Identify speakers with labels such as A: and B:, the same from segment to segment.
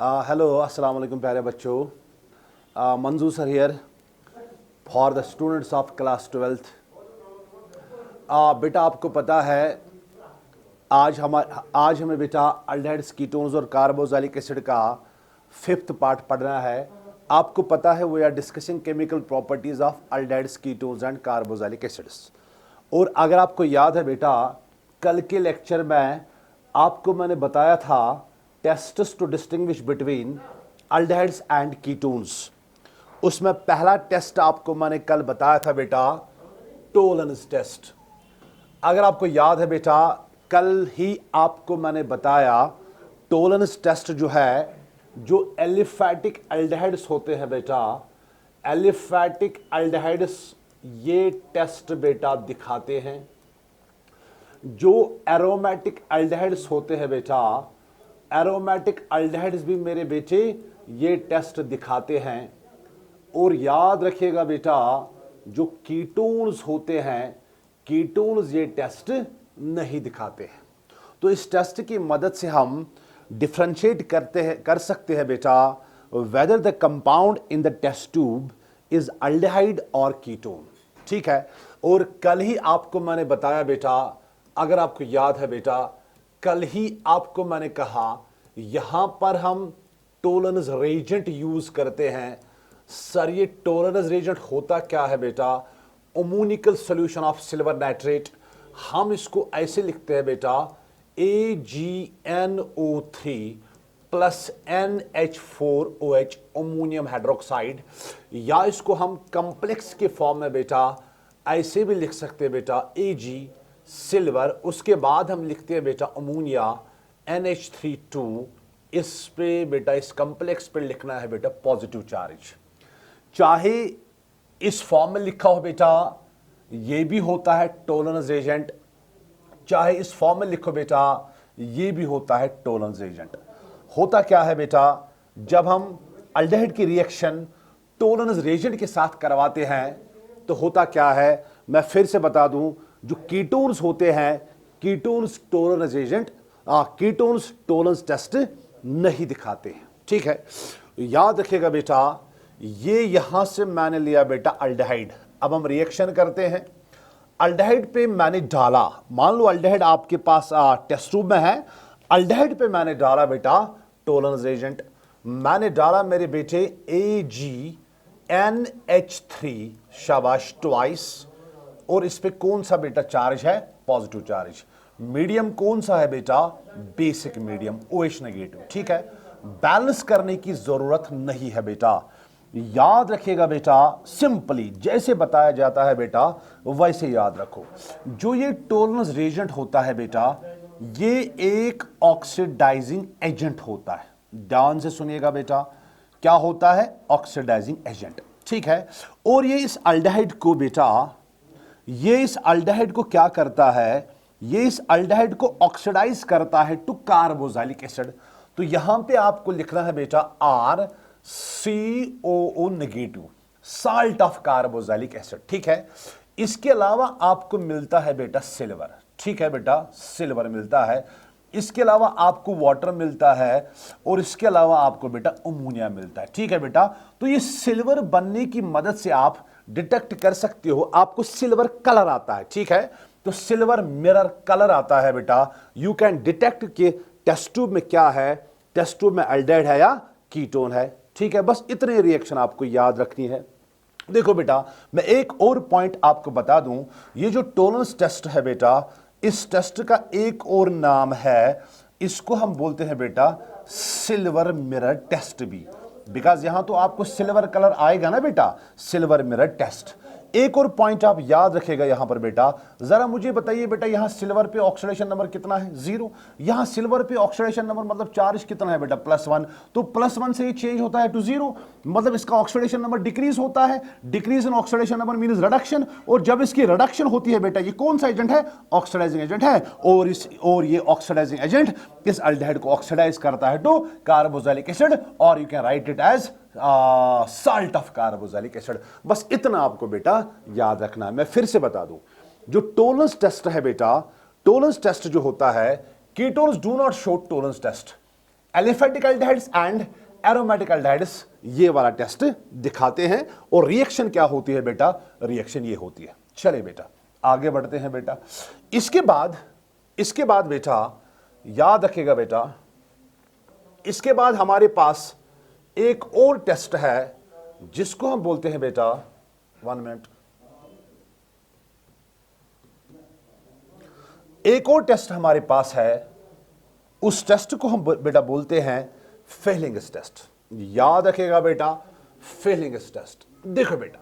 A: Hello अस्सलाम वालेकुम प्यारे बच्चों। Manzoor sir here for the students of class 12th। बेटा आपको पता है आज हमें बेटा अल्डिहाइड्स, कीटोन्स और कार्बोक्सिलिक एसिड का 5th पार्ट पढ़ना है। आपको पता है we are discussing chemical properties of aldehydes, ketones and carboxylic acids. और अगर आपको याद है बेटा, कल के लेक्चर में आपको मैंने बताया था tests to distinguish between aldehydes and ketones. उसमें पहला टेस्ट आपको मैंने कल बताया था बेटा टोलेंस टेस्ट। अगर आपको याद है बेटा, कल ही आपको मैंने बताया टोलेंस टेस्ट जो है, जो एलिफैटिक अल्डिहाइड्स होते हैं बेटा, एलिफैटिक अल्डिहाइड्स ये टेस्ट बेटा दिखाते हैं। जो एरोमेटिक अल्डिहाइड्स होते हैं बेटा, एरोमेटिक अल्डिहाइड्स भी मेरे बेटे ये टेस्ट दिखाते हैं। और याद रखिएगा बेटा, जो कीटोन्स होते हैं, कीटोन्स ये टेस्ट नहीं दिखाते हैं। तो इस टेस्ट की मदद से हम डिफरेंशिएट कर सकते हैं बेटा whether the compound in the test tube is aldehyde or ketone. ठीक है। और कल ही आपको मैंने बताया बेटा, अगर आपको याद है बेटा, कल ही आपको मैंने कहा यहां पर हम टोलेंस रेजेंट यूज करते हैं। सर ये टोलेंस रेजेंट होता क्या है बेटा? Ammoniacal solution of silver nitrate. हम इसको ऐसे लिखते हैं बेटा AgNO3 plus NH4OH ammonium hydroxide, या इसको हम कॉम्प्लेक्स के फॉर्म में बेटा ऐसे भी लिख सकते हैं बेटा Ag सिल्वर, उसके बाद हम लिखते हैं बेटा अमोनिया NH3 इस पे बेटा, इस कॉम्प्लेक्स पे लिखना है बेटा पॉजिटिव चार्ज। चाहे इस फॉर्म में लिखा हो बेटा, ये भी होता है टोलेंस एजेंट, चाहे इस फॉर्म में लिखो बेटा, ये भी होता है टोलेंस एजेंट। होता क्या है बेटा, जब हम अल्डिहाइड की रिएक्शन टोलेंस एजेंट के साथ करवाते हैं तो होता क्या है, मैं फिर से बता दूं, जो कीटोन्स होते हैं, ketones Tollens agent, ketones Tollens test नहीं दिखाते हैं। ठीक है, याद रखिएगा बेटा, ये यहां से मैंने लिया बेटा अल्डिहाइड। अब हम रिएक्शन करते हैं। अल्डिहाइड पे मैंने डाला, मान लो अल्डिहाइड आपके पास टेस्ट ट्यूब में है, अल्डिहाइड पे मैंने डाला बेटा टोलेंस एजेंट। मैंने डाला मेरे बेटे AgNH3, शाबाश, ट्वाइस। और इस पे कौन सा बेटा चार्ज है? Positive charge. मीडियम कौन सा है बेटा? Basic medium, OH negative. ठीक है, बैलेंस करने की जरूरत नहीं है बेटा। याद रखिएगा बेटा, सिंपली जैसे बताया जाता है बेटा वैसे याद रखो। जो ये टोलेंस रेजेंट होता है बेटा, ये एक ऑक्सीडाइजिंग एजेंट होता है। ध्यान से सुनिएगा बेटा, क्या होता है? Oxidising agent. ठीक है। और ये इस अल्डिहाइड को बेटा, ये इस अल्डिहाइड को क्या करता है? ये इस अल्डिहाइड को ऑक्सीडाइज करता है टू कार्बोक्सिलिक एसिड। तो यहां पे आपको लिखना है बेटा RCOO negative, salt of carboxylic acid. ठीक है। इसके अलावा आपको मिलता है बेटा सिल्वर। ठीक है बेटा, सिल्वर मिलता है। इसके अलावा आपको वाटर मिलता है, और इसके अलावा आपको बेटा अमोनिया मिलता है। ठीक है बेटा, तो ये सिल्वर बनने की मदद से आप डिटेक्ट कर सकते हो, आपको सिल्वर कलर आता है। ठीक है, तो सिल्वर मिरर कलर आता है बेटा। यू कैन डिटेक्ट कि टेस्ट ट्यूब में क्या है, टेस्ट ट्यूब में अल्डिहाइड है या कीटोन है। ठीक है, बस इतने रिएक्शन आपको याद रखनी है। देखो बेटा, मैं एक और पॉइंट आपको बता दूं, ये जो टोलेंस टेस्ट है बेटा, इस टेस्ट का एक और नाम है, इसको हम बोलते हैं बेटा सिल्वर मिरर टेस्ट भी, बिकॉज यहां तो आपको सिल्वर कलर आएगा ना बेटा, सिल्वर मिरर टेस्ट। एक और पॉइंट आप याद रखेगा यहां पर बेटा, जरा मुझे बताइए बेटा, यहां सिल्वर पे ऑक्सीडेशन नंबर कितना है? 0। यहां सिल्वर पे ऑक्सीडेशन नंबर मतलब चार्ज कितना है बेटा? +1। तो +1 से ये चेंज होता है टू 0, मतलब इसका ऑक्सीडेशन नंबर डिक्रीज होता है। Decrease in oxidation number means reduction, और जब इसकी रिडक्शन होती है बेटा, ये कौन सा एजेंट है? ऑक्सीडाइजिंग एजेंट है। और ये ऑक्सीडाइजिंग एजेंट इस अल्डिहाइड को ऑक्सीडाइज करता है टू कार्बोक्सिलिक एसिड, और you can write it as salt of carboxylic acid. बस इतना आपको बेटा याद रखना है। मैं फिर से बता दूं, जो टोलेंस टेस्ट है बेटा, टोलेंस टेस्ट जो होता है, ketones do not show Tollens test. Aliphatic aldehydes and aromatic aldehydes ये वाला टेस्ट दिखाते हैं। और रिएक्शन क्या होती है बेटा, रिएक्शन ये होती है। चलिए बेटा आगे बढ़ते हैं बेटा। इसके बाद बेटा याद रखिएगा बेटा, इसके बाद हमारे पास एक और टेस्ट है जिसको हम बोलते हैं बेटा, 1 मिनट, एक और टेस्ट हमारे पास है, उस टेस्ट को हम बेटा बोलते हैं फेलिंग्स टेस्ट। याद रखिएगा बेटा, फेलिंग्स टेस्ट। देखो बेटा,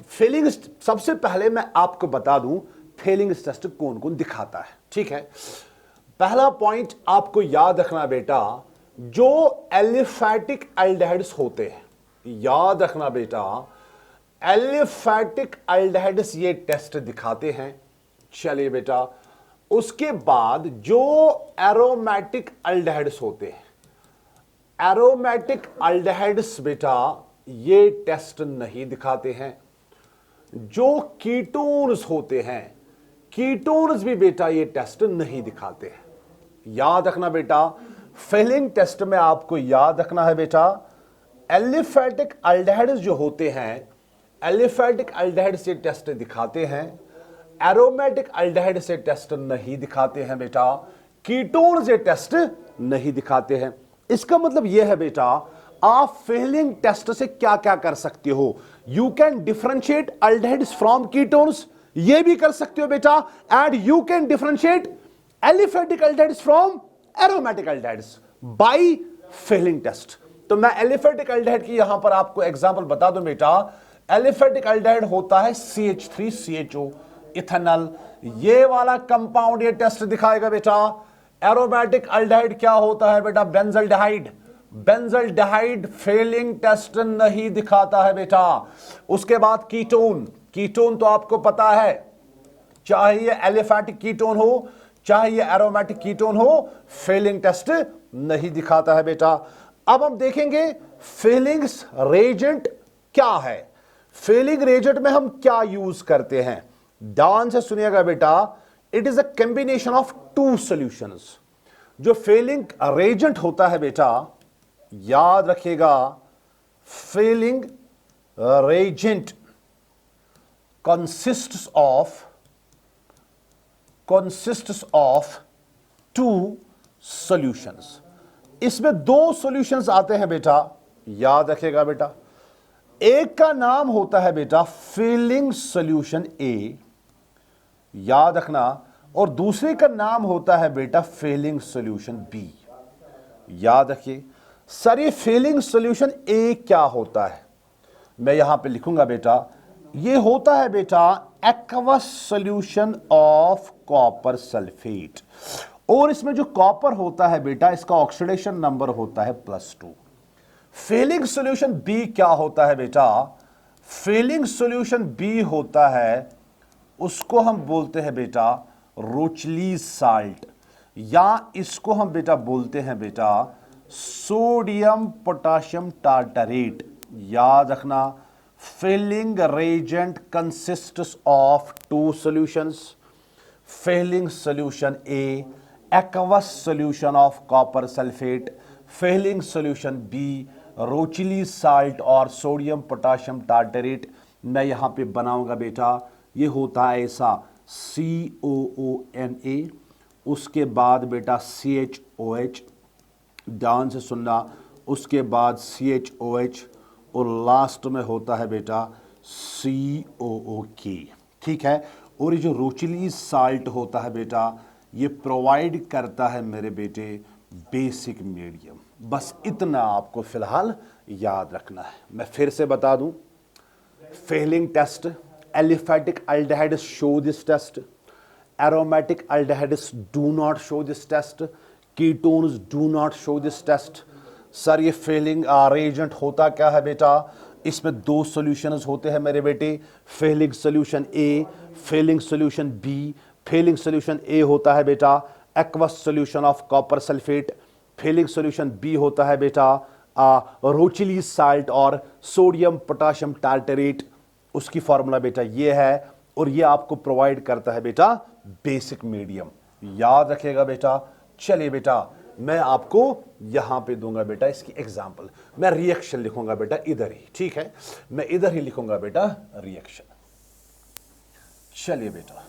A: फेलिंग्स, सबसे पहले मैं आपको बता दूं फेलिंग्स टेस्ट कौन कौन दिखाता है, ठीक है। पहला पॉइंट आपको याद रखना बेटा, जो एलिफेटिक एल्डिहाइड्स होते हैं, याद रखना बेटा, एलिफेटिक एल्डिहाइड्स ये टेस्ट दिखाते हैं। चलिए बेटा, उसके बाद जो एरोमेटिक एल्डिहाइड्स होते हैं, एरोमेटिक एल्डिहाइड्स बेटा ये टेस्ट नहीं दिखाते हैं। जो कीटोन्स होते हैं, कीटोन्स भी बेटा ये टेस्ट नहीं दिखाते हैं। याद रखना बेटा, फेलिंग टेस्ट में आपको याद रखना है बेटा, एलिफेटिक एल्डिहाइड्स जो होते हैं, एलिफेटिक एल्डिहाइड्स ये टेस्ट दिखाते हैं, एरोमेटिक एल्डिहाइड्स ये टेस्ट नहीं दिखाते हैं बेटा, कीटोन्स ये टेस्ट नहीं दिखाते हैं। इसका मतलब यह है बेटा, आप फेलिंग टेस्ट से क्या क्या कर सकते हो, you can differentiate aldehydes from ketones, ये भी कर सकते हो बेटा, and you can differentiate aliphatic aldehydes from aromatic aldehydes by Fehling test. तो मैं एलिफेटिक एल्डिहाइड की यहां पर आपको एग्जांपल बता दूं बेटा, एलिफेटिक एल्डिहाइड होता है CH3CHO इथेनॉल, ये वाला कंपाउंड ये टेस्ट दिखाएगा बेटा। एरोमेटिक एल्डिहाइड क्या होता है बेटा, बेंजल्डिहाइड, बेंजल्डिहाइड फेलिंग टेस्ट नहीं दिखाता है बेटा। उसके बाद कीटोन, कीटोन तो आपको पता है, चाहे ये एलिफेटिक कीटोन हो चाहे ये एरोमेटिक कीटोन हो, फेलिंग टेस्ट नहीं दिखाता है बेटा। अब हम देखेंगे फेलिंग्स रेजेंट क्या है, फेलिंग रेजेंट में हम क्या यूज करते हैं। ध्यान से सुनिएगा बेटा, it is a combination of 2 solutions. जो फेलिंग रेजेंट होता है बेटा, याद रखिएगा, Fehling Regent consists of 2 solutions। इसमें 2 सॉल्यूशंस आते हैं बेटा, याद रखिएगा बेटा। एक का नाम होता है बेटा फेलिंग सॉल्यूशन ए, याद रखना, और दूसरे का नाम होता है बेटा फेलिंग सॉल्यूशन बी। याद रखिए सर, ये फेलिंग सॉल्यूशन ए क्या होता है, मैं यहां पे लिखूंगा बेटा, ये होता है बेटा aqueous solution of copper sulphate, और इसमें जो कॉपर होता है बेटा इसका ऑक्सीडेशन नंबर होता है +2। फेलिंग सॉल्यूशन बी क्या होता है बेटा, फेलिंग सॉल्यूशन बी होता है, उसको हम बोलते हैं बेटा रोचलीज साल्ट, या इसको हम बेटा बोलते हैं बेटा सोडियम पोटाशियम टार्टरेट। याद रखना, Fehling reagent consists of 2 solutions, failing solution A aqueous solution of copper sulfate, failing solution B Rochelle salt और सोडियम पोटाशियम टार्टरेट। मैं यहां पे बनाऊंगा बेटा, ये होता है ऐसा COONA, उसके बाद बेटा CHOH, ध्यान से सुनना, उसके बाद CHOH, और लास्ट में होता है बेटा COOK, ठीक है। और ये जो रोचिली साल्ट होता है बेटा, ये प्रोवाइड करता है मेरे बेटे बेसिक मीडियम। बस इतना आपको फिलहाल याद रखना है। मैं फिर से बता दूं, Fehling test, aliphatic aldehydes show this test, aromatic aldehydes do not show this test, ketones do not show this test. Sir ये फेलिंग रेजेंट होता क्या है बेटा, इसमें 2 सॉल्यूशंस होते हैं मेरे बेटे, Fehling solution A, Fehling solution B. Fehling solution A होता है बेटा aqueous solution of copper sulphate, Fehling solution B होता है बेटा रोचिली साल्ट और सोडियम पोटाशियम टार्टरेट। उसकी फॉर्मूला बेटा ये है, और ये आपको प्रोवाइड करता है बेटा बेसिक मीडियम। याद रखिएगा बेटा। चलिए बेटा, मैं आपको यहां पे दूंगा बेटा इसकी एग्जांपल। मैं रिएक्शन लिखूंगा बेटा इधर ही, ठीक है, मैं इधर ही लिखूंगा बेटा रिएक्शन। चलिए बेटा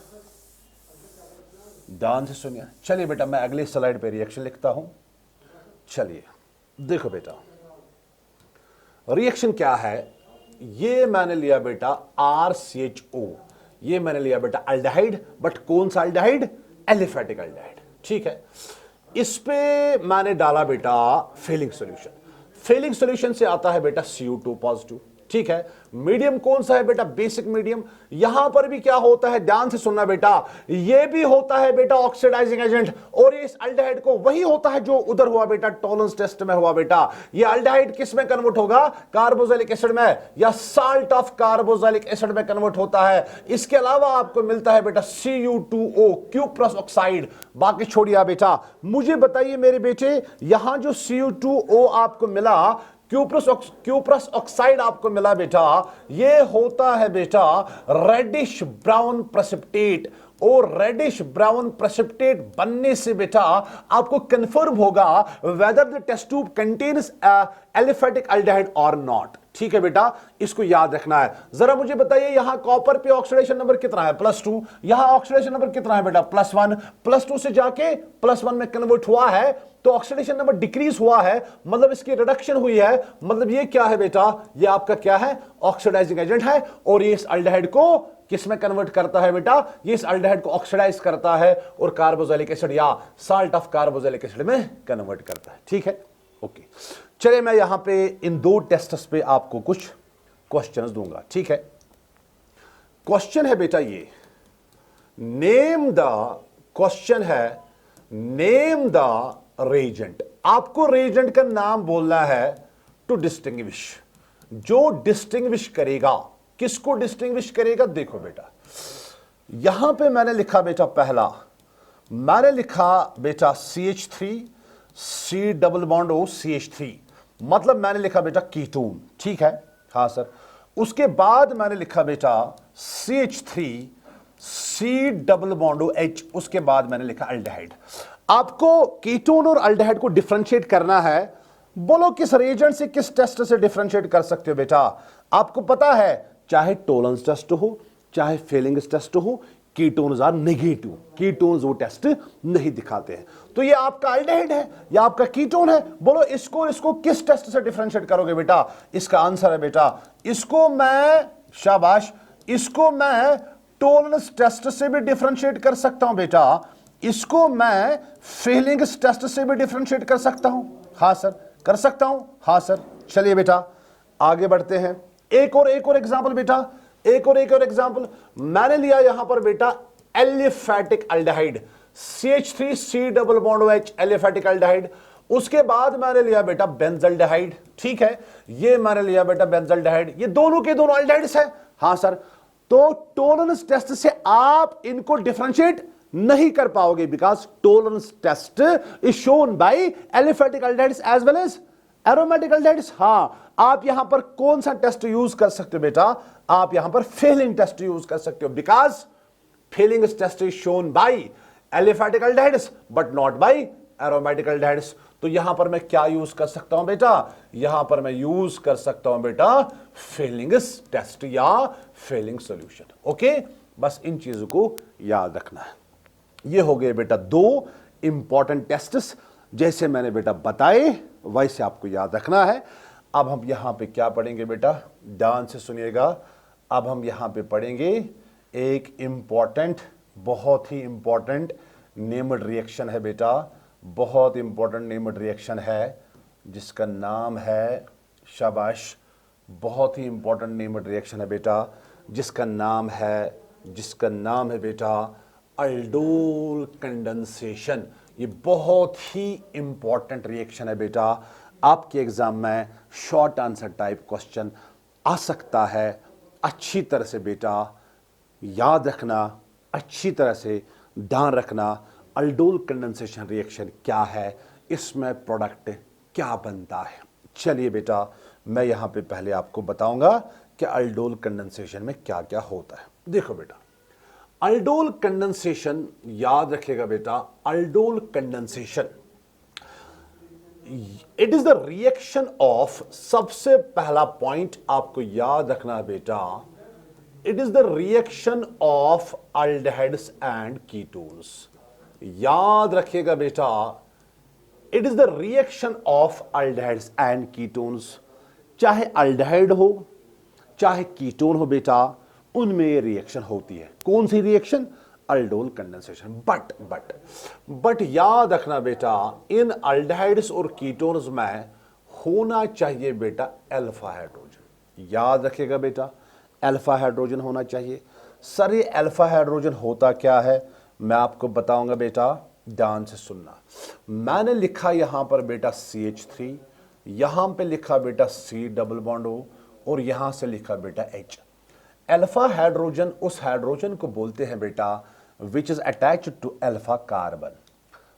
A: ध्यान से सुनिए। चलिए बेटा मैं अगले स्लाइड पे रिएक्शन लिखता हूं। चलिए देखो बेटा रिएक्शन क्या है। ये मैंने लिया बेटा RCHO, ये मैंने लिया बेटा अल्डिहाइड, बट कौन सा अल्डिहाइड? एलिफेटिक अल्डिहाइड, ठीक है। इस पे मैंने डाला बेटा फेलिंग सॉल्यूशन। फेलिंग सॉल्यूशन से आता है बेटा CO2 पॉजिटिव, ठीक है। मीडियम कौन सा है बेटा? Basic medium. यहां पर भी क्या होता है, ध्यान से सुनना बेटा, ये भी होता है बेटा ऑक्सीडाइजिंग एजेंट, और इस अल्डिहाइड को वही होता है जो उधर हुआ बेटा टॉलरेंस टेस्ट में हुआ बेटा। ये अल्डिहाइड किस में कन्वर्ट होगा? कार्बोक्सिलिक एसिड में, या साल्ट ऑफ कार्बोक्सिलिक एसिड में कन्वर्ट होता है। इसके अलावा आपको मिलता है बेटा CU2O, क्यूप्रस ऑक्साइड। बाकी छोड़िए बेटा, मुझे बताइए मेरे बेटे, यहां जो CU2O आपको मिला, क्यूप्रस ऑक्साइड आपको मिला बेटा, ये होता है बेटा रेडिश ब्राउन प्रेसिपिटेट, और रेडिश ब्राउन प्रेसिपिटेट बनने से बेटा आपको कंफर्म होगा whether the test tube contains aliphatic aldehyde or not, ठीक है बेटा, इसको याद रखना है। जरा मुझे बताइए यहां कॉपर पे ऑक्सीडेशन नंबर कितना है? +2। यहां ऑक्सीडेशन नंबर कितना है बेटा? +1। +2 से जाके +1 में कन्वर्ट हुआ है, तो ऑक्सीडेशन नंबर डिक्रीज हुआ है, मतलब इसकी रिडक्शन हुई है। मतलब ये क्या है बेटा? ये आपका क्या है? ऑक्सीडाइजिंग एजेंट है, और ये इस अल्डिहाइड को किस में कन्वर्ट करता है बेटा? ये इस अल्डिहाइड को ऑक्सीडाइज करता है और कार्बोक्सिलिक एसिड या साल्ट ऑफ कार्बोक्सिलिक एसिड में कन्वर्ट करता है, ठीक है। ओके, चलिए मैं यहां पे इन 2 टेस्ट्स पे आपको कुछ क्वेश्चंस दूंगा, ठीक है। क्वेश्चन है बेटा ये, नेम द, क्वेश्चन है नेम द रेजेंट। आपको रेजेंट का नाम बोलना है टू डिस्टिंग्विश, जो डिस्टिंग्विश करेगा। किसको डिस्टिंग्विश करेगा? देखो बेटा यहां पे मैंने लिखा बेटा, पहला मैंने लिखा बेटा CH3 C double bond O CH3, मतलब मैंने लिखा बेटा कीटोन, ठीक है, हाँ सर। उसके बाद मैंने लिखा बेटा CH3 C double bond O H, उसके बाद मैंने लिखा अल्डिहाइड। आपको कीटोन और अल्डिहाइड को डिफरेंशिएट करना है। बोलो किस रिएजेंट से, किस टेस्ट से डिफरेंशिएट कर सकते हो बेटा? आपको पता है चाहे टॉलरेंस टेस्ट हो, चाहे फेलिंग्स टेस्ट हो, कीटोन्स आर नेगेटिव, कीटोन्स वो टेस्ट नहीं दिखाते हैं। तो ये आपका अल्डिहाइड है या आपका कीटोन है। बोलो इसको किस टेस्ट से डिफरेंशिएट करोगे बेटा? इसका आंसर है बेटा, इसको मैं, शाबाश, इसको मैं टॉलरेंस टेस्ट से भी डिफरेंशिएट कर सकता हूं बेटा, इसको मैं फेलिंग्स टेस्ट से भी डिफरेंशिएट कर सकता हूं। हाँ सर कर सकता हूं, हाँ सर। चलिए बेटा आगे बढ़ते हैं। एक और एग्जांपल बेटा, एक और एग्जांपल मैंने लिया यहां पर बेटा aliphatic aldehyde, CH3 C double bond OH aliphatic aldehyde. उसके बाद मैंने लिया बेटा बेंजल्डिहाइड, ठीक है, ये मैंने लिया बेटा बेंजल्डिहाइड। ये दोनों के दोनों अल्डिहाइड्स हैं, हाँ सर। तो टॉलरेंस टेस्ट से आप इनको डिफरेंशिएट नहीं कर पाओगे, because Tollens test is shown by aliphatic aldehydes as well as aromatic aldehydes. हां, आप यहां पर कौन सा टेस्ट यूज कर सकते हो बेटा? आप यहां पर फेलिंग टेस्ट यूज कर सकते हो, because Fehling test is shown by aliphatic aldehydes but not by aromatic aldehydes. तो यहां पर मैं क्या यूज कर सकता हूं बेटा? यहां पर मैं यूज कर सकता हूं बेटा फेलिंग्स टेस्ट या फेलिंग सॉल्यूशन। ओके, बस इन चीजों को याद रखना है। ये हो गए बेटा 2 इंपॉर्टेंट टेस्ट्स, जैसे मैंने बेटा बताए वैसे आपको याद रखना है। अब हम यहां पे क्या पढ़ेंगे बेटा? ध्यान से सुनिएगा। अब हम यहां पे पढ़ेंगे एक इंपॉर्टेंट, बहुत ही इंपॉर्टेंट नेम्ड रिएक्शन है बेटा, बहुत इंपॉर्टेंट नेम्ड रिएक्शन है जिसका नाम है, शाबाश, बहुत ही इंपॉर्टेंट नेम्ड रिएक्शन है बेटा जिसका नाम है बेटा अल्डोल कंडेंसेशन। ये बहुत ही इंपॉर्टेंट रिएक्शन है बेटा, आपके एग्जाम में शॉर्ट आंसर टाइप क्वेश्चन आ सकता है। अच्छी तरह से बेटा याद रखना, अच्छी तरह से ध्यान रखना, अल्डोल कंडेंसेशन रिएक्शन क्या है, इसमें प्रोडक्ट क्या बनता है। चलिए बेटा मैं यहां पे पहले आपको बताऊंगा कि अल्डोल कंडेंसेशन में क्या क्या होता है। देखो बेटा अल्डोल कंडेंसेशन, याद रखिएगा बेटा, aldol condensation it is the reaction of, सबसे पहला पॉइंट आपको याद रखना बेटा, it is the reaction of aldehydes and ketones. याद रखिएगा बेटा, it is the reaction of aldehydes and ketones. चाहे अल्डिहाइड हो चाहे कीटोन हो बेटा, उनमें ये रिएक्शन होती है। कौन सी रिएक्शन? Aldol condensation. बट याद रखना बेटा, इन अल्डिहाइड्स और कीटोन्स में होना चाहिए बेटा अल्फा हाइड्रोजन। याद रखिएगा बेटा, अल्फा हाइड्रोजन होना चाहिए। सर ये अल्फा हाइड्रोजन होता क्या है, मैं आपको बताऊंगा बेटा, ध्यान से सुनना। मैंने लिखा यहां पर बेटा CH3, यहां पे लिखा बेटा C डबल बॉन्ड O, और यहां से लिखा बेटा H। अल्फा हाइड्रोजन उस हाइड्रोजन को बोलते हैं बेटा which is attached to alpha carbon.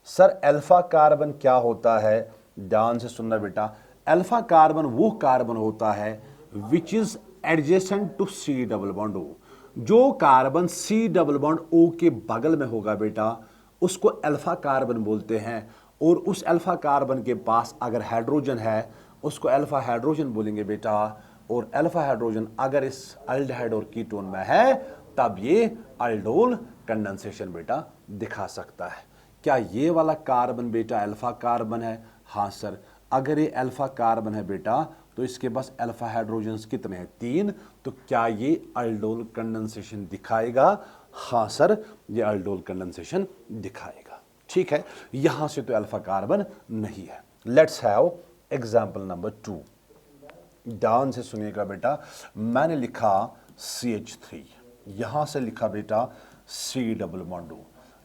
A: Sir alpha carbon क्या होता है, ध्यान से सुनना बेटा। अल्फा कार्बन वो कार्बन होता है which is adjacent to C double bond O। जो carbon C double bond O के बगल में होगा बेटा, उसको अल्फा कार्बन बोलते हैं। और उस अल्फा कार्बन के पास अगर हाइड्रोजन है, उसको अल्फा हाइड्रोजन बोलेंगे बेटा। और अल्फा हाइड्रोजन अगर इस अल्डिहाइड और कीटोन में है, तब ये अल्डोल कंडेंसेशन बेटा दिखा सकता है। क्या ये वाला कार्बन बेटा अल्फा कार्बन है? हाँ सर। अगर ये अल्फा कार्बन है बेटा, तो इसके पास अल्फा हाइड्रोजन कितने हैं? 3। तो क्या ये अल्डोल कंडेंसेशन दिखाएगा? हाँ सर, ये अल्डोल कंडेंसेशन दिखाएगा। ठीक है, यहां से तो अल्फा कार्बन नहीं है। Let's have example number 2। ध्यान से सुनिएगा बेटा, मैंने लिखा CH3, यहां से लिखा बेटा C डबल बॉन्ड O,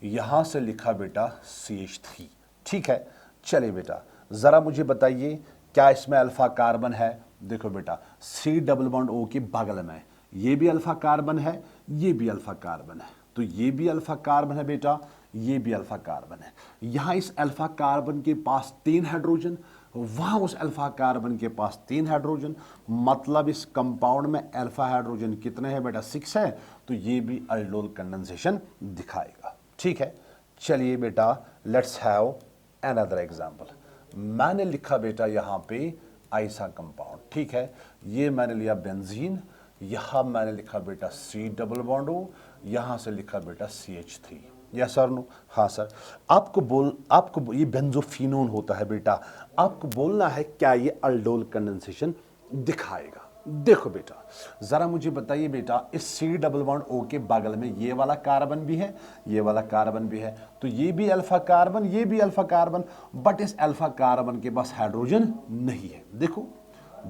A: यहां से लिखा बेटा CH3। ठीक है, चलिए बेटा जरा मुझे बताइए क्या इसमें अल्फा कार्बन है? देखो बेटा, C डबल बॉन्ड O के बगल में ये भी अल्फा कार्बन है, ये भी अल्फा कार्बन है। तो ये भी अल्फा कार्बन है बेटा, ये भी अल्फा कार्बन है। यहां इस अल्फा कार्बन के पास 3 हाइड्रोजन, वहां उस अल्फा कार्बन के पास 3 हाइड्रोजन। मतलब इस कंपाउंड में अल्फा हाइड्रोजन कितने हैं बेटा? 6 है। तो ये भी अल्डोल कंडेंसेशन दिखाएगा। ठीक है, चलिए बेटा लेट्स हैव अनदर एग्जांपल। मैंने लिखा बेटा यहां पे आइसा कंपाउंड। ठीक है, ये मैंने लिया बेंजीन, यहां मैंने लिखा बेटा C डबल बॉन्ड O, यहां से लिखा बेटा CH3। Yes sir no? हाँ सर। आपको ये बेंजोफिनोन होता है बेटा, आपको बोलना है क्या ये अल्डोल कंडेंसेशन दिखाएगा। देखो बेटा जरा मुझे बताइए बेटा, इस C डबल बॉन्ड O के बगल में ये वाला कार्बन भी है, ये वाला कार्बन भी है। तो ये भी अल्फा कार्बन, ये भी अल्फा कार्बन, बट इस अल्फा कार्बन के पास हाइड्रोजन नहीं है। देखो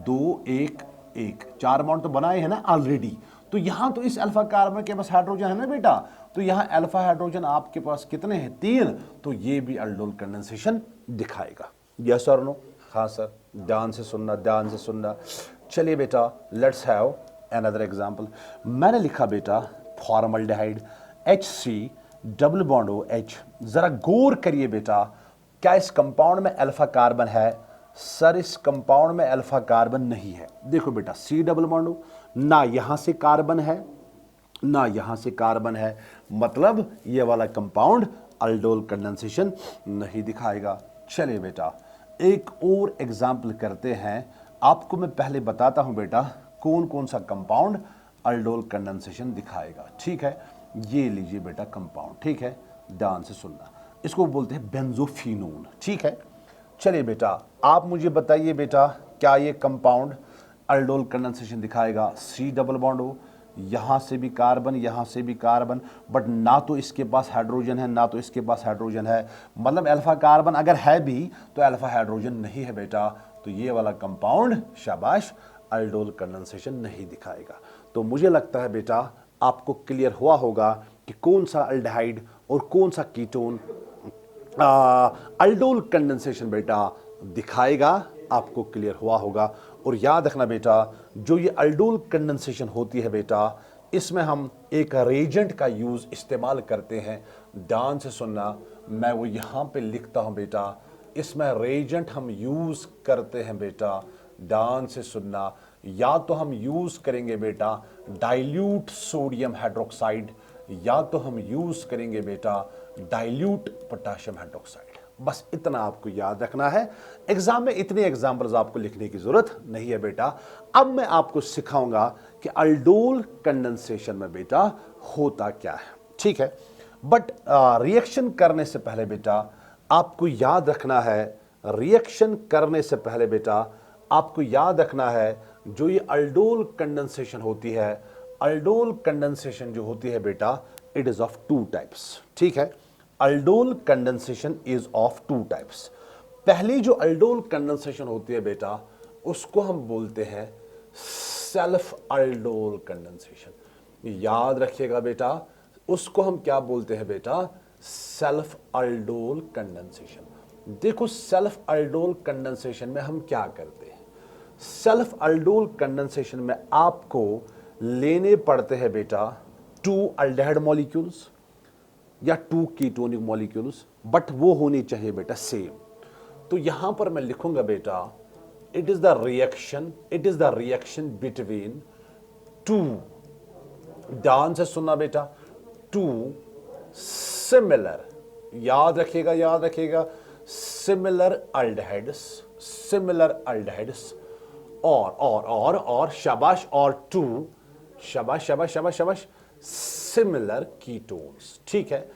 A: 2 1 1 4 बॉन्ड तो बनाए हैं ना ऑलरेडी। तो यहां तो इस अल्फा कार्बन के पास हाइड्रोजन है ना बेटा, तो यहां अल्फा हाइड्रोजन आपके पास कितने हैं? 3। तो ये भी अल्डोल कंडेंसेशन दिखाएगा। यस और नो? हाँ सर। ध्यान से सुनना, ध्यान से सुनना। चलिए बेटा लेट्स हैव अनदर एग्जांपल। मैंने लिखा बेटा formaldehyde HC double bond O H। जरा गौर करिए बेटा, क्या इस कंपाउंड में अल्फा कार्बन है? सर इस कंपाउंड में अल्फा कार्बन नहीं है। देखो बेटा C डबल बॉन्ड O, ना यहां से कार्बन है ना यहां से कार्बन है, मतलब ये वाला कंपाउंड अल्डोल कंडेंसेशन नहीं दिखाएगा। चलिए बेटा एक और एग्जाम्पल करते हैं। आपको मैं पहले बताता हूं बेटा कौन कौन सा कंपाउंड अल्डोल कंडेंसेशन दिखाएगा। ठीक है, ये लीजिए बेटा कंपाउंड। ठीक है, ध्यान से सुनना, इसको बोलते हैं बेंजोफिनोन। ठीक है, चलिए बेटा आप मुझे बताइए बेटा क्या ये कंपाउंड अल्डोल कंडेंसेशन दिखाएगा? C डबल बॉन्ड O, यहां से भी कार्बन, यहां से भी कार्बन, बट ना तो इसके पास हाइड्रोजन है ना तो इसके पास हाइड्रोजन है। मतलब अल्फा कार्बन अगर है भी तो अल्फा हाइड्रोजन नहीं है बेटा। तो ये वाला कंपाउंड शाबाश अल्डोल कंडेंसेशन नहीं दिखाएगा। तो मुझे लगता है बेटा आपको क्लियर हुआ होगा कि कौन सा अल्डिहाइड और कौन सा कीटोन अल्डोल कंडेंसेशन बेटा दिखाएगा। आपको क्लियर हुआ होगा। और याद रखना बेटा, जो ये अल्डोल कंडेंसेशन होती है बेटा, इसमें हम एक रेजेंट का यूज इस्तेमाल करते हैं। ध्यान से सुनना, मैं वो यहां पे लिखता हूं बेटा, इसमें रेजेंट हम यूज करते हैं बेटा। ध्यान से सुनना, या तो हम यूज करेंगे बेटा डाइल्यूट सोडियम हाइड्रोक्साइड, या तो हम यूज करेंगे बेटा डाइल्यूट पोटेशियम हाइड्रोक्साइड। बस इतना आपको याद रखना है। एग्जाम में इतने एग्जाम्पल्स आपको लिखने की जरूरत नहीं है बेटा। अब मैं आपको सिखाऊंगा कि अल्डोल कंडेंसेशन में बेटा होता क्या है, ठीक है। बट रिएक्शन करने से पहले बेटा आपको याद रखना है, रिएक्शन करने से पहले बेटा आपको याद रखना है, जो ये अल्डोल कंडेंसेशन होती है, अल्डोल कंडेंसेशन जो होती है बेटा, it is of two types, ठीक है। Aldol condensation is of two types. पहली जो अल्डोल कंडेंसेशन होती है बेटा, उसको हम बोलते हैं सेल्फ अल्डोल कंडेंसेशन। याद रखिएगा बेटा, उसको हम क्या बोलते हैं बेटा, सेल्फ अल्डोल कंडेंसेशन। देखो सेल्फ अल्डोल कंडेंसेशन में हम क्या करते हैं, सेल्फ अल्डोल कंडेंसेशन में आपको लेने पड़ते हैं बेटा टू अल्डेहाइड मॉलिक्यूल्स या टू कीटोनिक मॉलिक्यूल्स, बट वो होनी चाहिए बेटा सेम। तो यहां पर मैं लिखूंगा बेटा it is the reaction between to, ध्यान से सुनना बेटा, टू सिमिलर, याद रखिएगा सिमिलर अल्डेहाइड्स और शाबाश, और टू शाबाश सिमिलर कीटोन्स, ठीक है।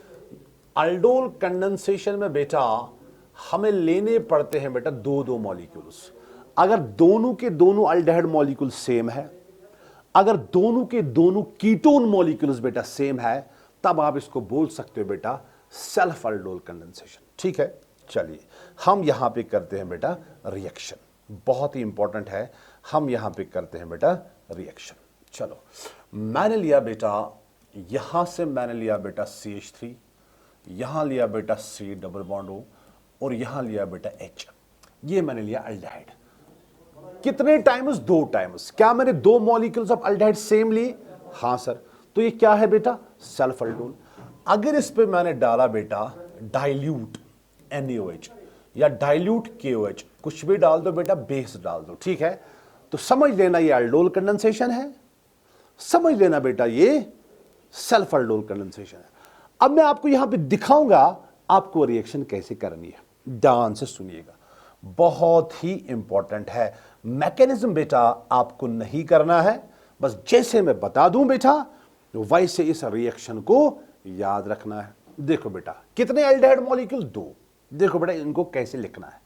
A: अल्डोल कंडेंसेशन में बेटा हमें लेने पड़ते हैं बेटा दो मॉलिक्यूल्स। अगर दोनों के दोनों अल्डेहाइड मॉलिक्यूल सेम है, अगर दोनों के दोनों कीटोन मॉलिक्यूल्स बेटा सेम है, तब आप इसको बोल सकते हो बेटा सेल्फ अल्डोल कंडेंसेशन, ठीक है। चलिए हम यहां पे करते हैं बेटा रिएक्शन, बहुत ही इंपॉर्टेंट है, हम यहां पे करते हैं बेटा रिएक्शन। चलो मैंने लिया बेटा, यहां से मैंने लिया बेटा CH3, यहां लिया बेटा C डबल बॉन्ड O, और यहां लिया बेटा H, ये मैंने लिया अल्डेहाइड। कितने टाइम्स? 2 टाइम्स। क्या मैंने 2 मॉलिक्यूल्स ऑफ अल्डेहाइड सेम लिए? हां सर। तो ये क्या है बेटा? Self aldol. अगर इस पे मैंने डाला बेटा डाइल्यूट NaOH या डाइल्यूट KOH, कुछ भी डाल दो बेटा, बेस डाल दो, ठीक है, तो समझ लेना ये अल्डोल कंडेंसेशन है, समझ लेना बेटा ये सेल्फ अल्डोल कंडेंसेशन है। अब मैं आपको यहां पे दिखाऊंगा आपको रिएक्शन कैसे करनी है, ध्यान से सुनिएगा, बहुत ही इंपॉर्टेंट है। मैकेनिज्म बेटा आपको नहीं करना है, बस जैसे मैं बता दूं बेटा वैसे इस रिएक्शन को याद रखना है। देखो बेटा कितने अल्डेहाइड मॉलिक्यूल? 2। देखो बेटा इनको कैसे लिखना है।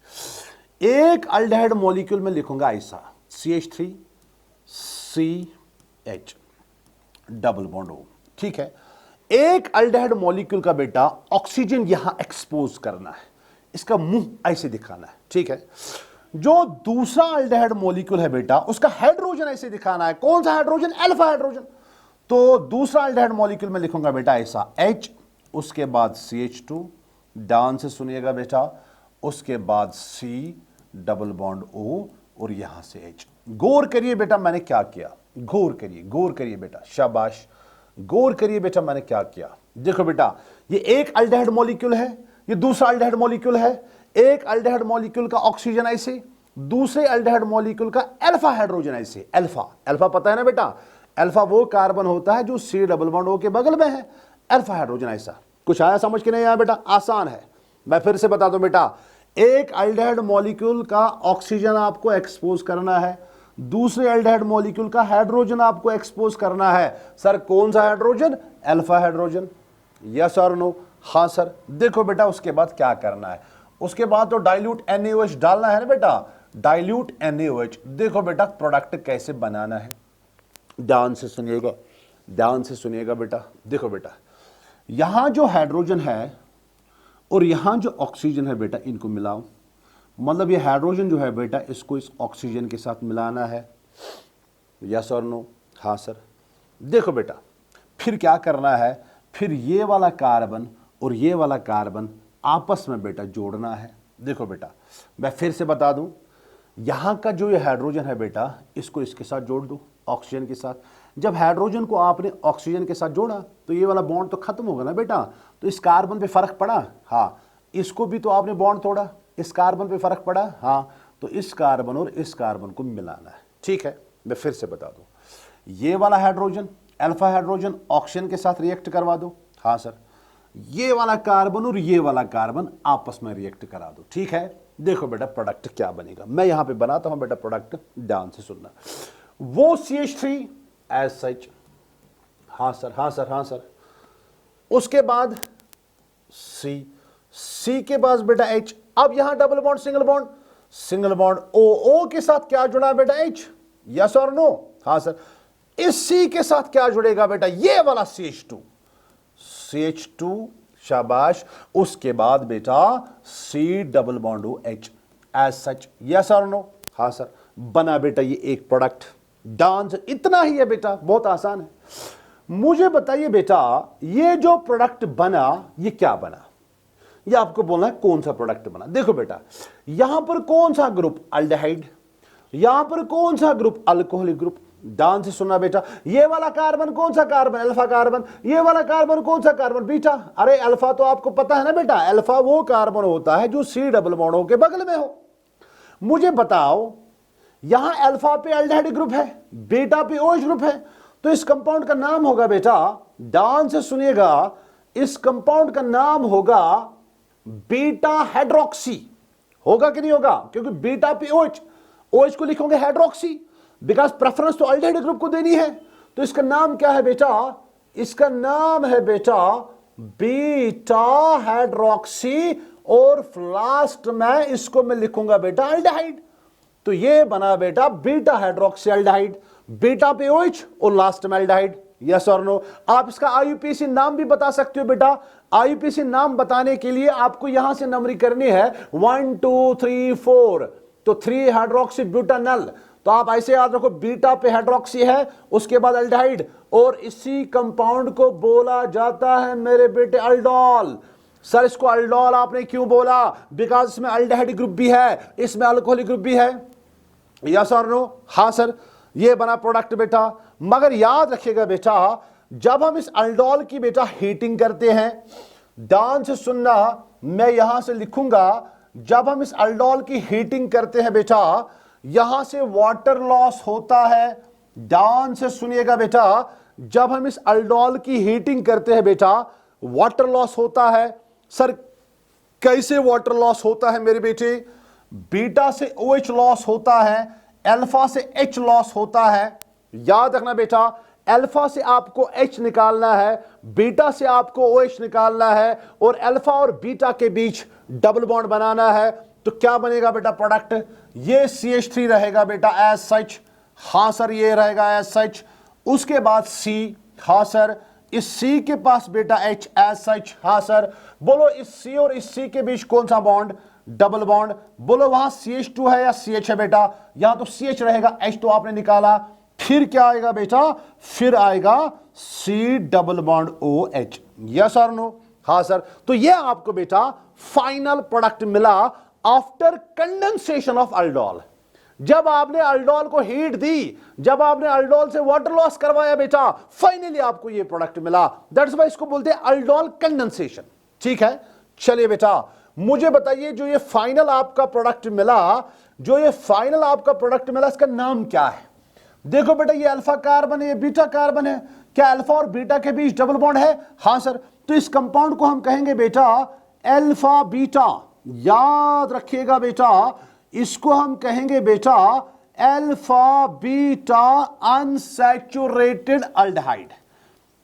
A: एक अल्डेहाइड मॉलिक्यूल में लिखूंगा ऐसा CH3 CH double bond O, ठीक है। एक अल्डेहाइड मॉलिक्यूल का बेटा ऑक्सीजन यहां एक्सपोज करना है, इसका मुंह ऐसे दिखाना है, ठीक है। जो दूसरा अल्डेहाइड मॉलिक्यूल है बेटा उसका हाइड्रोजन ऐसे दिखाना है। कौन सा हाइड्रोजन? Alpha hydrogen. तो दूसरा अल्डेहाइड मॉलिक्यूल में लिखूंगा बेटा ऐसा H, उसके बाद CH2, ध्यान से सुनिएगा बेटा, उसके बाद C डबल बॉन्ड O, और यहां से H। गौर करिए बेटा मैंने क्या किया, गौर करिए बेटा, शाबाश, गौर करिए बेटा मैंने क्या किया। देखो बेटा ये एक अल्डेहाइड मॉलिक्यूल है, ये दूसरा अल्डेहाइड मॉलिक्यूल है। एक अल्डेहाइड मॉलिक्यूल का ऑक्सीजन ऐसे, दूसरे अल्डेहाइड मॉलिक्यूल का अल्फा हाइड्रोजन ऐसे। अल्फा पता है ना बेटा, अल्फा वो कार्बन होता है जो C डबल बॉन्ड O के बगल में है, अल्फा हाइड्रोजन ऐसा। कुछ आया समझ के नहीं आया बेटा? आसान है, मैं फिर से बता दूं बेटा, एक अल्डेहाइड मॉलिक्यूल का ऑक्सीजन आपको एक्सपोज करना है, दूसरे अल्डेहाइड मॉलिक्यूल का हाइड्रोजन आपको एक्सपोज करना है। सर कौन सा हाइड्रोजन? Alpha hydrogen. यस और नो? हां सर। देखो बेटा उसके बाद क्या करना है, उसके बाद तो डाइल्यूट NaOH डालना है ना बेटा, डाइल्यूट NaOH। देखो बेटा प्रोडक्ट कैसे बनाना है, ध्यान से सुनिएगा बेटा। देखो बेटा यहां जो हाइड्रोजन है और यहां जो ऑक्सीजन है बेटा, इनको मिलाओ, मतलब ये हाइड्रोजन जो है बेटा इसको इस ऑक्सीजन के साथ मिलाना है। यस और नो? हाँ सर। देखो बेटा फिर क्या करना है, फिर ये वाला कार्बन और ये वाला कार्बन आपस में बेटा जोड़ना है। देखो बेटा मैं फिर से बता दूं, यहां का जो ये हाइड्रोजन है बेटा इसको इसके साथ जोड़ दो, ऑक्सीजन के साथ। जब हाइड्रोजन को आपने ऑक्सीजन के साथ जोड़ा तो ये वाला बॉन्ड तो खत्म होगा ना बेटा, तो इस कार्बन पे फर्क पड़ा। हाँ, इसको भी तो आपने बॉन्ड तोड़ा, इस कार्बन पे फर्क पड़ा। हाँ, तो इस कार्बन और इस कार्बन को मिलाना है, ठीक है। मैं फिर से बता दूं, ये वाला हाइड्रोजन अल्फा हाइड्रोजन ऑक्सीजन के साथ रिएक्ट करवा दो। हाँ सर। ये वाला कार्बन और ये वाला कार्बन आपस में रिएक्ट करा दो, ठीक है। देखो बेटा प्रोडक्ट क्या बनेगा, मैं यहां पे बनाता हूं बेटा प्रोडक्ट, ध्यान से सुनना। वो CH3 एज सच, हाँ सर हाँ सर हाँ सर, उसके बाद C के पास बेटा H, अब यहां double bond single bond O के साथ क्या जुड़ा बेटा H, यस और नो, हाँ सर। इस C के साथ क्या जुड़ेगा बेटा, ये वाला CH2, शाबाश। उसके बाद बेटा C double bond O H as such, yes और नो, हाँ सर। बना बेटा ये एक प्रोडक्ट, डांस इतना ही है बेटा, बहुत आसान है। मुझे बताइए बेटा ये जो प्रोडक्ट बना ये क्या बना, ये आपको बोलना है कौन सा प्रोडक्ट बना। देखो बेटा यहां पर कौन सा ग्रुप अल्डिहाइड, यहां पर कौन सा ग्रुप अल्कोहलिक ग्रुप। ध्यान से सुनना बेटा, ये वाला कार्बन कौन सा कार्बन, अल्फा कार्बन। ये वाला कार्बन कौन सा कार्बन, बीटा। अरे अल्फा तो आपको पता है ना बेटा, अल्फा वो कार्बन होता है जो C डबल बॉन्ड के बगल में हो। मुझे बताओ यहां अल्फा पे अल्डिहाइड ग्रुप है, बीटा पे OH ग्रुप है, तो इस कंपाउंड का नाम होगा बेटा, ध्यान से सुनिएगा, इस कंपाउंड का नाम होगा बीटा हाइड्रोक्सी। होगा कि नहीं होगा, क्योंकि बीटा पे OH को लिखोगे हाइड्रोक्सी, बिकॉज प्रेफरेंस तो अल्डिहाइड ग्रुप को देनी है। तो इसका नाम क्या है बेटा, इसका नाम है बेटा बीटा हाइड्रोक्सी, और लास्ट में इसको मैं लिखूंगा बेटा अल्डिहाइड। तो ये बना बेटा बीटा हाइड्रोक्सी अल्डिहाइड, बीटा पे OH और लास्ट में अल्डिहाइड, यस और नो। आप इसका IUPAC नाम भी बता सकते हो बेटा। IUPAC नाम बताने के लिए आपको यहां से नंबरिंग करनी है 1 2 3 4, तो 3 हाइड्रोक्सी ब्यूटानल, तो आप ऐसे याद रखो, बीटा पे हाइड्रोक्सी है, उसके बाद अल्डिहाइड, और इसी कंपाउंड को बोला जाता है मेरे बेटे अल्डोल। सर इसको अल्डोल आपने क्यों बोला, बिकॉज इसमें अल्डिहाइड ग्रुप भी है, इसमें अल्कोहलिक ग्रुप भी है, यस और नो, हाँ सर। ये बना प्रोडक्ट बेटा। मगर याद रखिएगा बेटा, जब हम इस अल्डोल की बेटा हीटिंग करते हैं, ध्यान से सुनना, मैं यहां से लिखूंगा, जब हम इस अल्डोल की हीटिंग करते हैं बेटा, यहां से वाटर लॉस होता है। ध्यान से सुनिएगा बेटा, जब हम इस अल्डोल की हीटिंग करते हैं बेटा, वाटर लॉस होता है। सर कैसे वाटर लॉस होता है मेरे बेटे, बीटा से OH लॉस होता है, अल्फा से H लॉस होता है। याद रखना बेटा, अल्फा से आपको H निकालना है, बीटा से आपको OH निकालना है, और अल्फा और बीटा के बीच डबल बॉन्ड बनाना है। तो क्या बनेगा बेटा प्रोडक्ट, ये CH3 रहेगा बेटा एज सच, हाँ सर ये रहेगा एज सच। उसके बाद C, हाँ सर, इस C के पास बेटा H एज सच, हाँ सर। बोलो इस C और इस C के बीच कौन सा बॉन्ड, डबल बॉन्ड। बोलो वहां CH2 है या CH है बेटा, यहां तो CH रहेगा, H तो आपने निकाला। फिर क्या आएगा बेटा, फिर आएगा C double bond OH, yes और नो, हाँ सर। तो ये आपको बेटा फाइनल प्रोडक्ट मिला आफ्टर कंडेंसेशन ऑफ अल्डोल। जब आपने अल्डोल को हीट दी, जब आपने अल्डोल से वाटर लॉस करवाया बेटा, फाइनली आपको ये प्रोडक्ट मिला। दैट्स व्हाई इसको बोलते हैं अल्डोल कंडेंसेशन, ठीक है। चलिए बेटा मुझे बताइए, जो ये फाइनल आपका प्रोडक्ट मिला, जो ये फाइनल आपका प्रोडक्ट मिला, इसका नाम क्या है। देखो बेटा ये अल्फा कार्बन है, ये बीटा कार्बन है, क्या अल्फा और बीटा के बीच डबल बॉन्ड है, हाँ सर। तो इस कंपाउंड को हम कहेंगे बेटा अल्फा बीटा, याद रखिएगा बेटा, इसको हम कहेंगे बेटा अल्फा बीटा अनसैचुरेटेड अल्डिहाइड,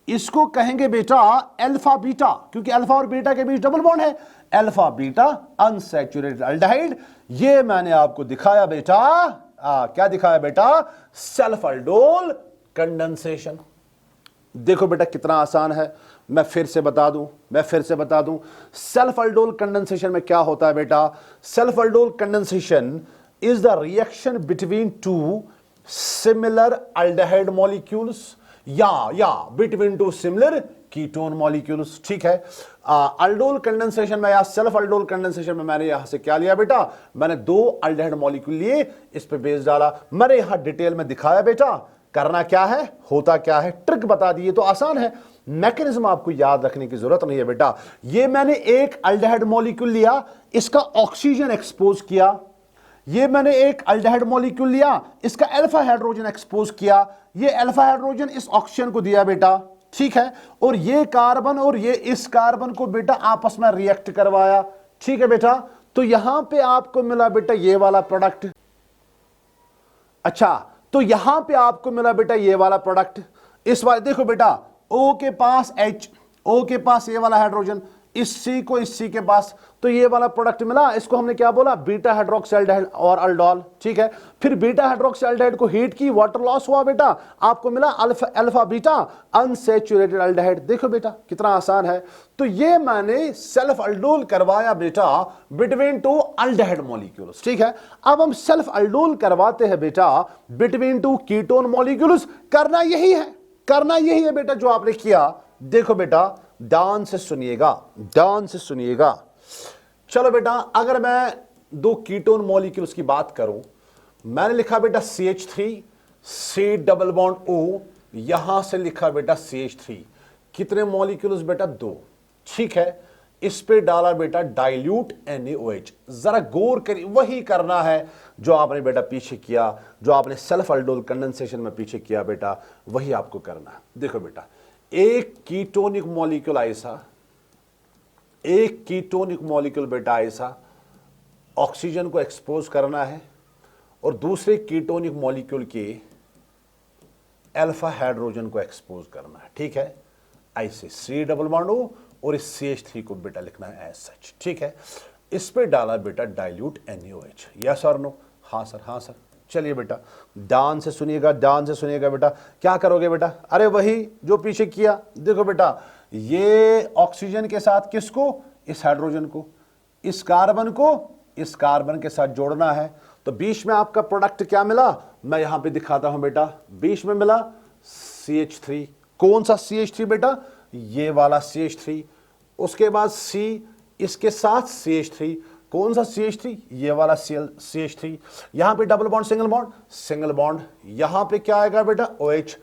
A: इसको कहेंगे बेटा अल्फा बीटा, क्योंकि अल्फा और बीटा के बीच डबल बॉन्ड है, अल्फा बीटा अनसैचुरेटेड अल्डिहाइड। ये मैंने आपको दिखाया बेटा, क्या दिखाया बेटा, सेल्फ अल्डोल कंडेंसेशन। देखो बेटा कितना आसान है, मैं फिर से बता दूं, सेल्फ अल्डोल कंडेंसेशन में क्या होता है बेटा, self aldol condensation is the reaction between two similar aldehyde molecules या between two similar ketone molecules, ठीक है। अल्डोल कंडेंसेशन में या सेल्फ अल्डोल कंडेंसेशन में मैंने यहां से क्या लिया बेटा, मैंने 2 अल्डिहाइड मॉलिक्यूल लिए, इस पे बेस डाला, मैंने यहां डिटेल में दिखाया बेटा करना क्या है, होता क्या है, ट्रिक बता दी। तो आसान है, मैकेनिज्म आपको याद रखने की जरूरत नहीं है बेटा। ये मैंने एक अल्डिहाइड मॉलिक्यूल लिया, इसका ऑक्सीजन एक्सपोज किया, ये मैंने एक अल्डिहाइड मॉलिक्यूल लिया, इसका अल्फा हाइड्रोजन एक्सपोज किया, ये अल्फा हाइड्रोजन इस ऑक्सीजन को दिया बेटा, ठीक है, और ये कार्बन और ये इस कार्बन को बेटा आपस में रिएक्ट करवाया, ठीक है बेटा, तो यहां पे आपको मिला बेटा ये वाला प्रोडक्ट। अच्छा, तो यहां पे आपको मिला बेटा ये वाला प्रोडक्ट। इस वाले देखो बेटा, O के पास H, O के पास ये वाला हाइड्रोजन, इस C को इस C के पास, तो ये वाला प्रोडक्ट मिला। इसको हमने क्या बोला, बीटा हाइड्रोक्साल्डिहाइड और अल्डोल, ठीक है। फिर बीटा हाइड्रोक्साल्डिहाइड को हीट की, वाटर लॉस हुआ बेटा, आपको मिला alpha alpha beta unsaturated aldehyde. देखो बेटा कितना आसान है। तो ये मैंने सेल्फ अल्डोल करवाया बेटा बिटवीन टू अल्डिहाइड मॉलिक्यूल्स, ठीक है। अब हम सेल्फ अल्डोल करवाते हैं बेटा बिटवीन टू कीटोन मॉलिक्यूल्स। करना यही है, करना यही है बेटा जो आपने किया। देखो बेटा ध्यान से सुनिएगा, ध्यान से सुनिएगा। चलो बेटा, अगर मैं दो कीटोन मॉलिक्यूल्स की बात करूं, मैंने लिखा बेटा CH3, C double bond O, यहां से लिखा बेटा CH3। कितने मॉलिक्यूल्स बेटा, दो, ठीक है। इस पे डाला बेटा डाइल्यूट NaOH। जरा गौर करिए, वही करना है जो आपने बेटा पीछे किया, जो आपने सेल्फ अल्डोल कंडेंसेशन में पीछे किया बेटा, वही आपको करना है। देखो बेटा, एक कीटोनिक मॉलिक्यूल ऐसा, एक कीटोनिक मॉलिक्यूल बेटा ऐसा ऑक्सीजन को एक्सपोज करना है, और दूसरे कीटोनिक मॉलिक्यूल के अल्फा हाइड्रोजन को एक्सपोज करना है, ठीक है। ऐसे C डबल बॉन्ड O और इस CH3 को बेटा लिखना है एज सच, ठीक है। इस पे डाला बेटा डाइल्यूट NaOH। यस और नो? हाँ सर, हाँ सर। चलिए बेटा ध्यान से सुनिएगा, ध्यान से सुनिएगा बेटा। क्या करोगे बेटा, अरे वही जो पीछे किया। देखो बेटा, ये ऑक्सीजन के साथ किसको, इस हाइड्रोजन को, इस कार्बन को इस कार्बन के साथ जोड़ना है। तो बीच में आपका प्रोडक्ट क्या मिला, मैं यहां पे दिखाता हूं बेटा। बीच में मिला CH3। कौन सा CH3 बेटा, ये वाला CH3। उसके बाद C, इसके साथ CH3। कौन सा CH3, ये वाला CH3। यहां पे double bond single bond, single bond. यहां पे क्या आएगा बेटा, OH।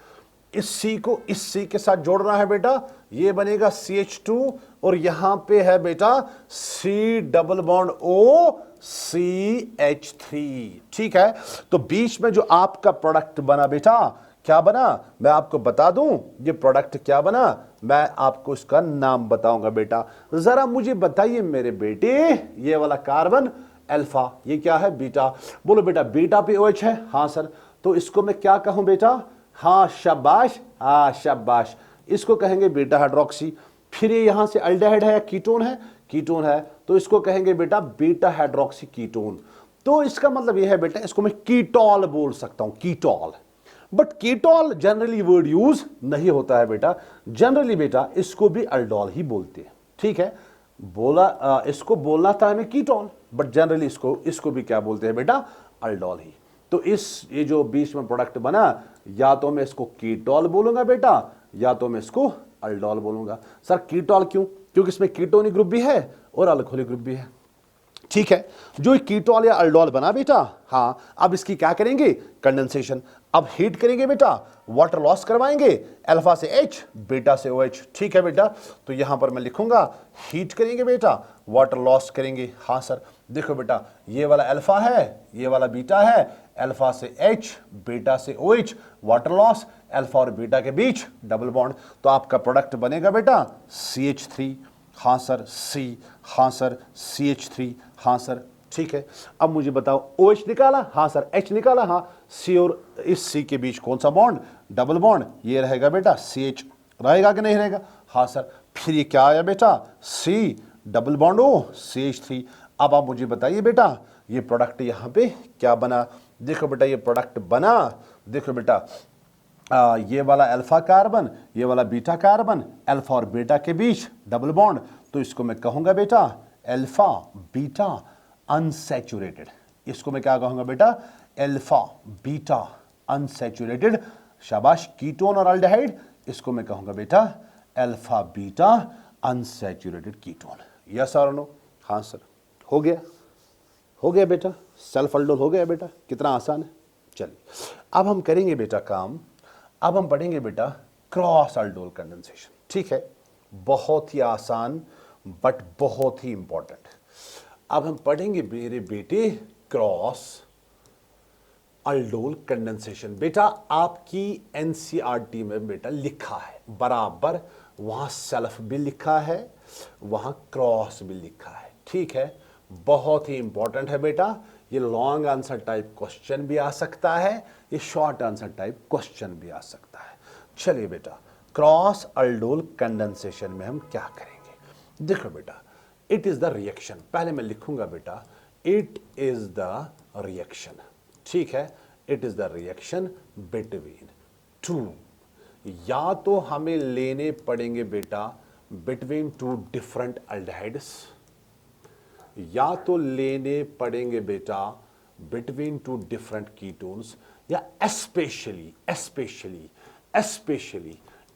A: इस C को इस C के साथ जोड़ना है बेटा, ये बनेगा CH2, और यहां पे है बेटा C double bond O CH3, ठीक है। तो बीच में जो आपका प्रोडक्ट बना बेटा, क्या बना, मैं आपको बता दूं ये प्रोडक्ट क्या बना, मैं आपको इसका नाम बताऊंगा बेटा। जरा मुझे बताइए मेरे बेटे, ये वाला कार्बन अल्फा, ये क्या है, बीटा। बोलो बेटा, बीटा पे OH है, हाँ सर। तो इसको मैं क्या कहूं बेटा, हाँ शाबाश, हाँ शाबाश, इसको कहेंगे बीटा हाइड्रोक्सी। फिर ये यहां से अल्डिहाइड है या कीटोन है, कीटोन है, तो इसको कहेंगे बेटा बीटा हाइड्रोक्सी कीटोन। तो इसका मतलब यह है बेटा, इसको मैं कीटोल बोल सकता हूं, ketol. But ketol generally word use नहीं होता है बेटा, जनरली बेटा इसको भी अल्डोल ही बोलते हैं, ठीक है। बोला इसको बोलना था हमें कीटोन, बट जनरली इसको भी क्या बोलते हैं बेटा, अल्डोल ही। तो ये जो बीच में प्रोडक्ट बना, या तो मैं इसको कीटोल बोलूंगा बेटा, या तो मैं इसको अल्डोल बोलूंगा। सर कीटोल क्यों, क्योंकि इसमें कीटोनिक ग्रुप भी है और अल्कोहलिक ग्रुप भी है, ठीक है। जो कीटोल या अल्डोल बना बेटा, हाँ, अब इसकी क्या करेंगे, कंडेंसेशन। अब हीट करेंगे बेटा, वाटर लॉस करवाएंगे, अल्फा से H, बीटा से OH, ठीक है बेटा। तो यहां पर मैं लिखूंगा हीट करेंगे बेटा, वाटर लॉस करेंगे, हाँ सर। देखो बेटा, ये वाला अल्फा है, ये वाला बीटा है, अल्फा से H, बीटा से OH, वाटर लॉस, अल्फा और बीटा के बीच डबल बॉन्ड। तो आपका प्रोडक्ट बनेगा बेटा CH3, हाँ सर, C, हाँ सर, CH3, हाँ सर, ठीक है। अब मुझे बताओ, OH निकाला, हाँ सर, H निकाला, हाँ। C और इस C के बीच कौन सा बॉन्ड, डबल बॉन्ड, ये रहेगा बेटा CH, रहेगा कि नहीं रहेगा, हाँ सर। फिर ये क्या आया बेटा, C double bond O CH3। अब आप मुझे बताइए बेटा, ये प्रोडक्ट यहां पे क्या बना। देखो बेटा, ये प्रोडक्ट बना, देखो बेटा, ये वाला अल्फा कार्बन, ये वाला बीटा कार्बन, अल्फा और बीटा के बीच डबल बॉन्ड। तो इसको मैं कहूंगा बेटा अल्फा बीटा अनसैचुरेटेड। इसको मैं क्या कहूंगा बेटा, अल्फा बीटा अनसैचुरेटेड। शाबाश, कीटोन और अल्डिहाइड, इसको मैं कहूंगा बेटा alpha beta unsaturated ketone. Yes और नो? हाँ सर, हो गया, हो गया बेटा, सेल्फ अल्डोल हो गया बेटा। कितना आसान है। चलिए अब हम करेंगे बेटा काम, अब हम पढ़ेंगे बेटा क्रॉस अल्डोल कंडेंसेशन, ठीक है। बहुत ही आसान बट बहुत ही इंपॉर्टेंट। अब हम पढ़ेंगे मेरे बेटे क्रॉस अल्डोल कंडेंसेशन। बेटा आपकी एनसीईआरटी में बेटा लिखा है बराबर, वहां सेल्फ भी लिखा है, वहां क्रॉस भी लिखा है, ठीक है। बहुत ही इंपॉर्टेंट है बेटा, ये लॉन्ग आंसर टाइप क्वेश्चन भी आ सकता है, ये शॉर्ट आंसर टाइप क्वेश्चन भी आ सकता है। चलिए बेटा, क्रॉस अल्डोल कंडेंसेशन में हम क्या करेंगे? देखो बेटा, इट इज द रिएक्शन, पहले मैं लिखूंगा बेटा इट इज द रिएक्शन, ठीक है। It is the reaction between to, या तो हमें लेने पड़ेंगे बेटा बिटवीन टू डिफरेंट अल्डिहाइड्स, या तो लेने पड़ेंगे बेटा बिटवीन टू डिफरेंट कीटोन्स, या especially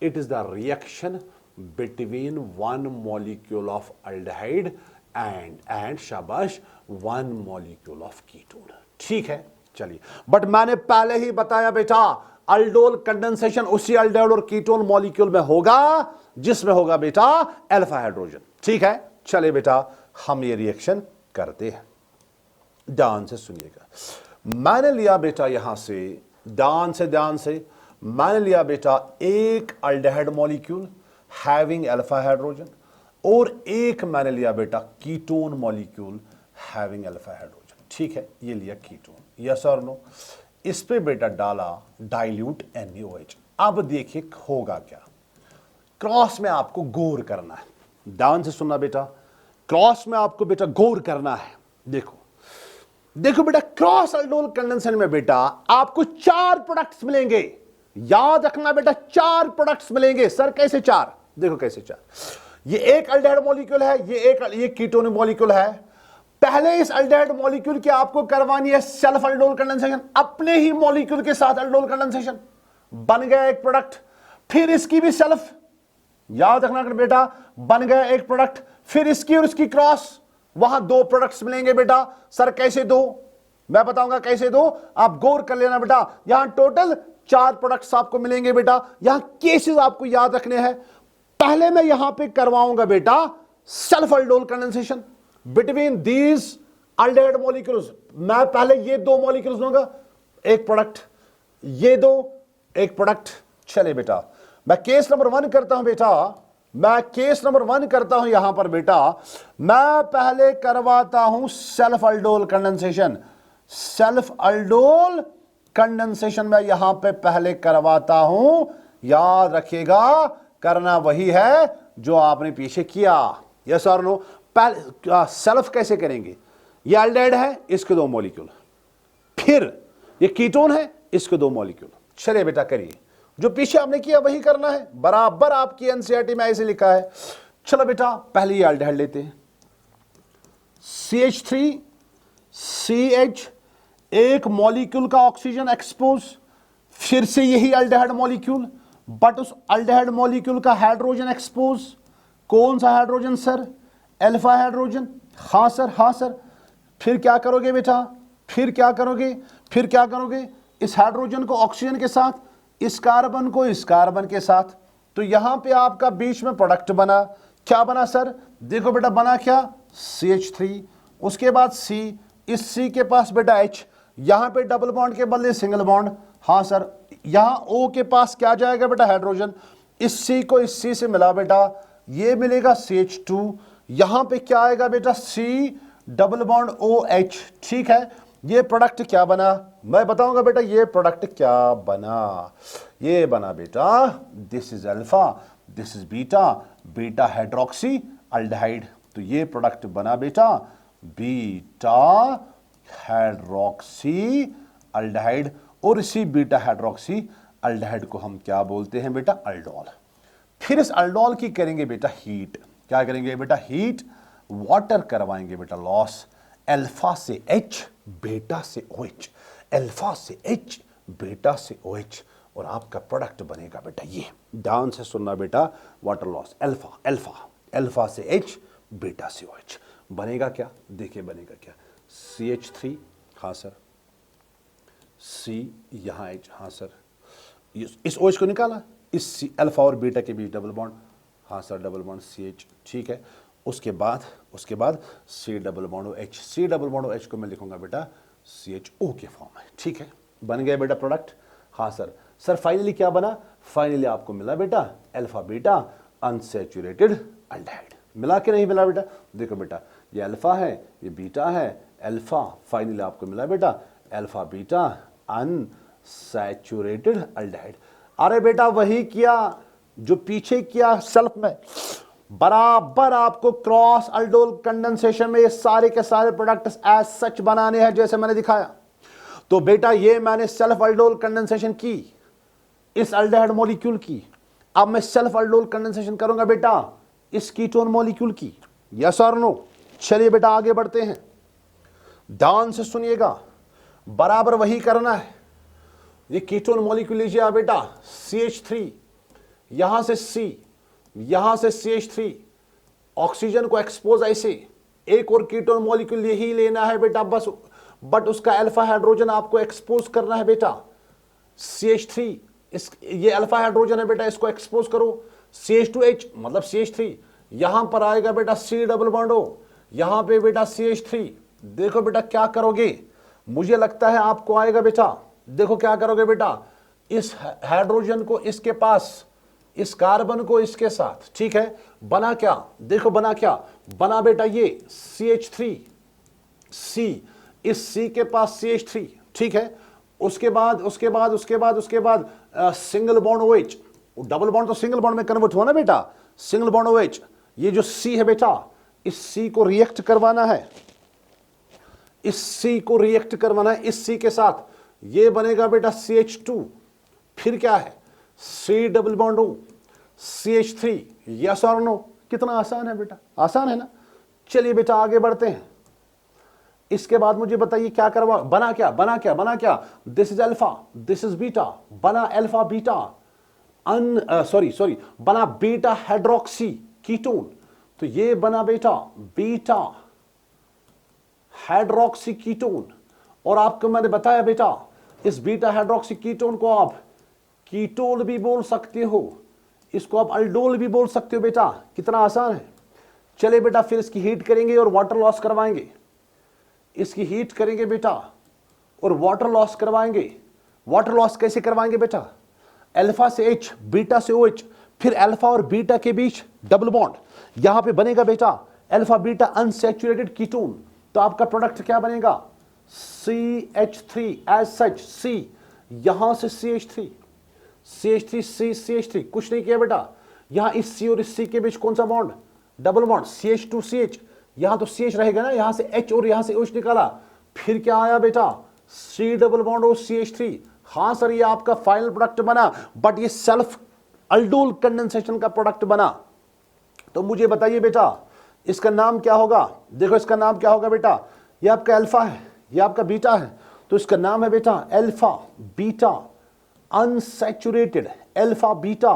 A: it is the reaction between one molecule of aldehyde and शाबाश वन मॉलिक्यूल ऑफ कीटोन, ठीक है। चलिए, बट मैंने पहले ही बताया बेटा अल्डोल कंडेंसेशन उसी अल्डिहाइड और कीटोन मॉलिक्यूल में होगा जिसमें होगा बेटा अल्फा हाइड्रोजन, ठीक है। चलिए बेटा, हम ये रिएक्शन करते हैं, ध्यान से सुनिएगा। मैंने लिया बेटा यहां से, ध्यान से मैंने लिया बेटा एक aldehyde molecule having alpha hydrogen, और एक मैंने लिया बेटा ketone molecule having alpha hydrogen, ठीक है। ये लिया कीटोन, यस और नो। इस पे बेटा डाला डाइल्यूट NaOH। अब देखिए होगा क्या, क्रॉस में आपको गौर करना है, ध्यान से सुनना बेटा, क्रॉस में आपको बेटा गौर करना है। देखो बेटा, क्रॉस अल्डोल कंडेंसेशन में बेटा आपको 4 प्रोडक्ट्स मिलेंगे, याद रखना बेटा 4 प्रोडक्ट्स मिलेंगे। सर कैसे 4? देखो कैसे 4, ये एक अल्डिहाइड मॉलिक्यूल है, ये कीटोन मॉलिक्यूल है। पहले इस अल्डिहाइड मॉलिक्यूल की आपको करवानी है सेल्फ अल्डोल कंडेंसेशन, अपने ही मॉलिक्यूल के साथ अल्डोल कंडेंसेशन, बन गया एक प्रोडक्ट। फिर इसकी भी सेल्फ, याद रखना बेटा, बन गया एक प्रोडक्ट। फिर इसकी और इसकी क्रॉस, वहां 2 प्रोडक्ट्स मिलेंगे बेटा। सर कैसे 2? मैं बताऊंगा कैसे 2, आप गौर कर लेना बेटा। यहां टोटल 4 प्रोडक्ट्स आपको मिलेंगे बेटा। यहां केसेस आपको याद रखने हैं। पहले मैं यहां पे करवाऊंगा बेटा self aldol condensation between these aldehyde molecules. मैं पहले ये 2 मॉलिक्यूल्स लूंगा, एक प्रोडक्ट, ये 2 एक प्रोडक्ट। चले बेटा, मैं केस नंबर 1 करता हूं बेटा, मैं केस नंबर 1 करता हूं यहां पर बेटा। मैं पहले करवाता हूं self aldol condensation, self aldol condensation मैं यहां पे पहले करवाता हूं। याद रखिएगा, करना वही है जो आपने पीछे किया, यस और नो। पहले सेल्फ कैसे करेंगे? ये अल्डिहाइड है, इसके 2 मॉलिक्यूल, फिर ये कीटोन है, इसके 2 मॉलिक्यूल। चलिए बेटा करिए, जो पीछे आपने किया वही करना है, बराबर आपकी एनसीईआरटी में ऐसे लिखा है। चलो बेटा, पहले ये अल्डिहाइड लेते हैं, CH3CH, एक मॉलिक्यूल का ऑक्सीजन एक्सपोज, फिर से यही अल्डिहाइड मॉलिक्यूल, बट उस अल्डिहाइड मॉलिक्यूल का हाइड्रोजन एक्सपोज। कौन सा हाइड्रोजन सर? Alpha hydrogen. हाँ सर। फिर क्या करोगे बेटा? फिर क्या करोगे? इस हाइड्रोजन को ऑक्सीजन के साथ, इस कार्बन को इस कार्बन के साथ। तो यहां पे आपका बीच में प्रोडक्ट बना, क्या बना सर? देखो बेटा बना क्या? CH3, उसके बाद C, इस C के पास बेटा H, यहां पे डबल बॉन्ड के बदले सिंगल बॉन्ड। हाँ सर, यहां O के पास क्या जाएगा बेटा? हाइड्रोजन। इस C को इस C से मिला बेटा, ये मिलेगा CH2। यहां पे क्या आएगा बेटा? C डबल बॉन्ड OH, ठीक है। ये प्रोडक्ट क्या बना? मैं बताऊंगा बेटा ये प्रोडक्ट क्या बना। ये बना बेटा, this is alpha, this is beta, beta hydroxy aldehyde. तो ये प्रोडक्ट बना बेटा बीटा हाइड्रोक्सी अल्डिहाइड, और इसी बीटा हाइड्रोक्सी अल्डिहाइड को हम क्या बोलते हैं बेटा? अल्डोल। फिर इस अल्डोल की करेंगे बेटा हीट। क्या करेंगे बेटा? हीट। वाटर करवाएंगे बेटा लॉस, अल्फा से H, बीटा से OH, अल्फा से H, बीटा से OH, और आपका प्रोडक्ट बनेगा बेटा ये। ध्यान से सुनना बेटा, वाटर लॉस, अल्फा से H, बीटा से OH। बनेगा क्या? देखिए बनेगा क्या? CH3, हाँ सर, C, यहां H, हाँ सर, इस OH को निकाला, इस अल्फा और बीटा के बीच डबल बॉन्ड, हाँ सर डबल बॉन्ड CH, ठीक है। उसके बाद C double bond OH, C double bond OH को मैं लिखूंगा बेटा CHO के फॉर्म में, ठीक है। बन गए बेटा प्रोडक्ट। हाँ सर, सर फाइनली क्या बना? फाइनली आपको मिला बेटा अल्फा बीटा अनसैचुरेटेड अल्डिहाइड। मिला कि नहीं मिला बेटा? देखो बेटा, ये अल्फा है, ये बीटा है, अल्फा, फाइनली आपको मिला बेटा अल्फा बीटा अनसैचुरेटेड अल्डिहाइड। अरे बेटा वही किया जो पीछे किया सेल्फ में, बराबर आपको क्रॉस अल्डोल कंडेंसेशन में ये सारे के सारे प्रोडक्ट्स एज सच बनाने हैं जैसे मैंने दिखाया। तो बेटा ये मैंने सेल्फ अल्डोल कंडेंसेशन की इस अल्डिहाइड मॉलिक्यूल की, अब मैं सेल्फ अल्डोल कंडेंसेशन करूंगा बेटा इस कीटोन मॉलिक्यूल की। यस और नो? चलिए बेटा आगे बढ़ते हैं, ध्यान से सुनिएगा, बराबर वही करना है। ये कीटोन मॉलिक्यूल लीजिए आप बेटा, CH3, यहां से C, यहां से CH3, ऑक्सीजन को एक्सपोज ऐसे, एक और कीटोन मॉलिक्यूल यही लेना है बेटा बस, बट उसका अल्फा हाइड्रोजन आपको एक्सपोज करना है बेटा। CH3, ये अल्फा हाइड्रोजन है बेटा, इसको एक्सपोज करो। CH2H मतलब CH3, यहां पर आएगा बेटा C डबल बॉन्ड O, यहां पे बेटा CH3। देखो बेटा क्या करोगे, मुझे लगता है आपको आएगा बेटा, देखो क्या करोगे बेटा, इस हाइड्रोजन को इसके पास, इस कार्बन को इसके साथ, ठीक है, बना क्या? देखो बना क्या? बना बेटा ये CH3, C, इस C के पास CH3, ठीक है। उसके बाद single bond OH, double bond तो सिंगल बॉन्ड में कन्वर्ट हुआ ना बेटा, सिंगल बॉन्ड OH, ये जो C है बेटा, इस C को रिएक्ट करवाना है, इस C को रिएक्ट करवाना है इस C के साथ, ये बनेगा बेटा CH2, फिर क्या है C double bond O, CH3। Yes और नो? कितना आसान है बेटा, आसान है ना? चलिए बेटा आगे बढ़ते हैं। इसके बाद मुझे बताइए क्या करवा, बना क्या? बना क्या? बना क्या? This is alpha, this is beta, बना अल्फा बीटा बना बीटा हाइड्रोक्सी कीटोन, तो ये बना बेटा बीटा हाइड्रोक्सी कीटोन। और आपको मैंने बताया बेटा इस बीटा हाइड्रोक्सी कीटोन को आप कीटोन भी बोल सकते हो, इसको आप अल्डोल भी बोल सकते हो बेटा, कितना आसान है। चले बेटा फिर इसकी हीट करेंगे और वाटर लॉस करवाएंगे, इसकी हीट करेंगे बेटा और वाटर लॉस करवाएंगे। वाटर लॉस कैसे करवाएंगे बेटा? अल्फा से H, बीटा से OH, फिर अल्फा और बीटा के बीच डबल बॉन्ड, यहां पे बनेगा बेटा अल्फा बीटा अनसैचुरेटेड कीटोन। तो आपका प्रोडक्ट क्या बनेगा? CH3 एज सच, C, यहां से CH3, CH3, कुछ नहीं किया बेटा, यहां इस C और इस C के बीच कौन सा बॉन्ड? डबल बॉन्ड, CH2CH, यहां तो CH रहेगा ना, यहां से H और यहां से OH निकाला, फिर क्या आया बेटा C डबल बॉन्ड और CH3। हां सर ये आपका फाइनल प्रोडक्ट बना, बट ये सेल्फ अल्डोल कंडेंसेशन का प्रोडक्ट बना। तो मुझे बताइए बेटा इसका नाम क्या होगा? देखो इसका नाम क्या होगा बेटा, ये आपका अल्फा है, ये आपका बीटा है, तो इसका नाम है बेटा alpha beta unsaturated, alpha beta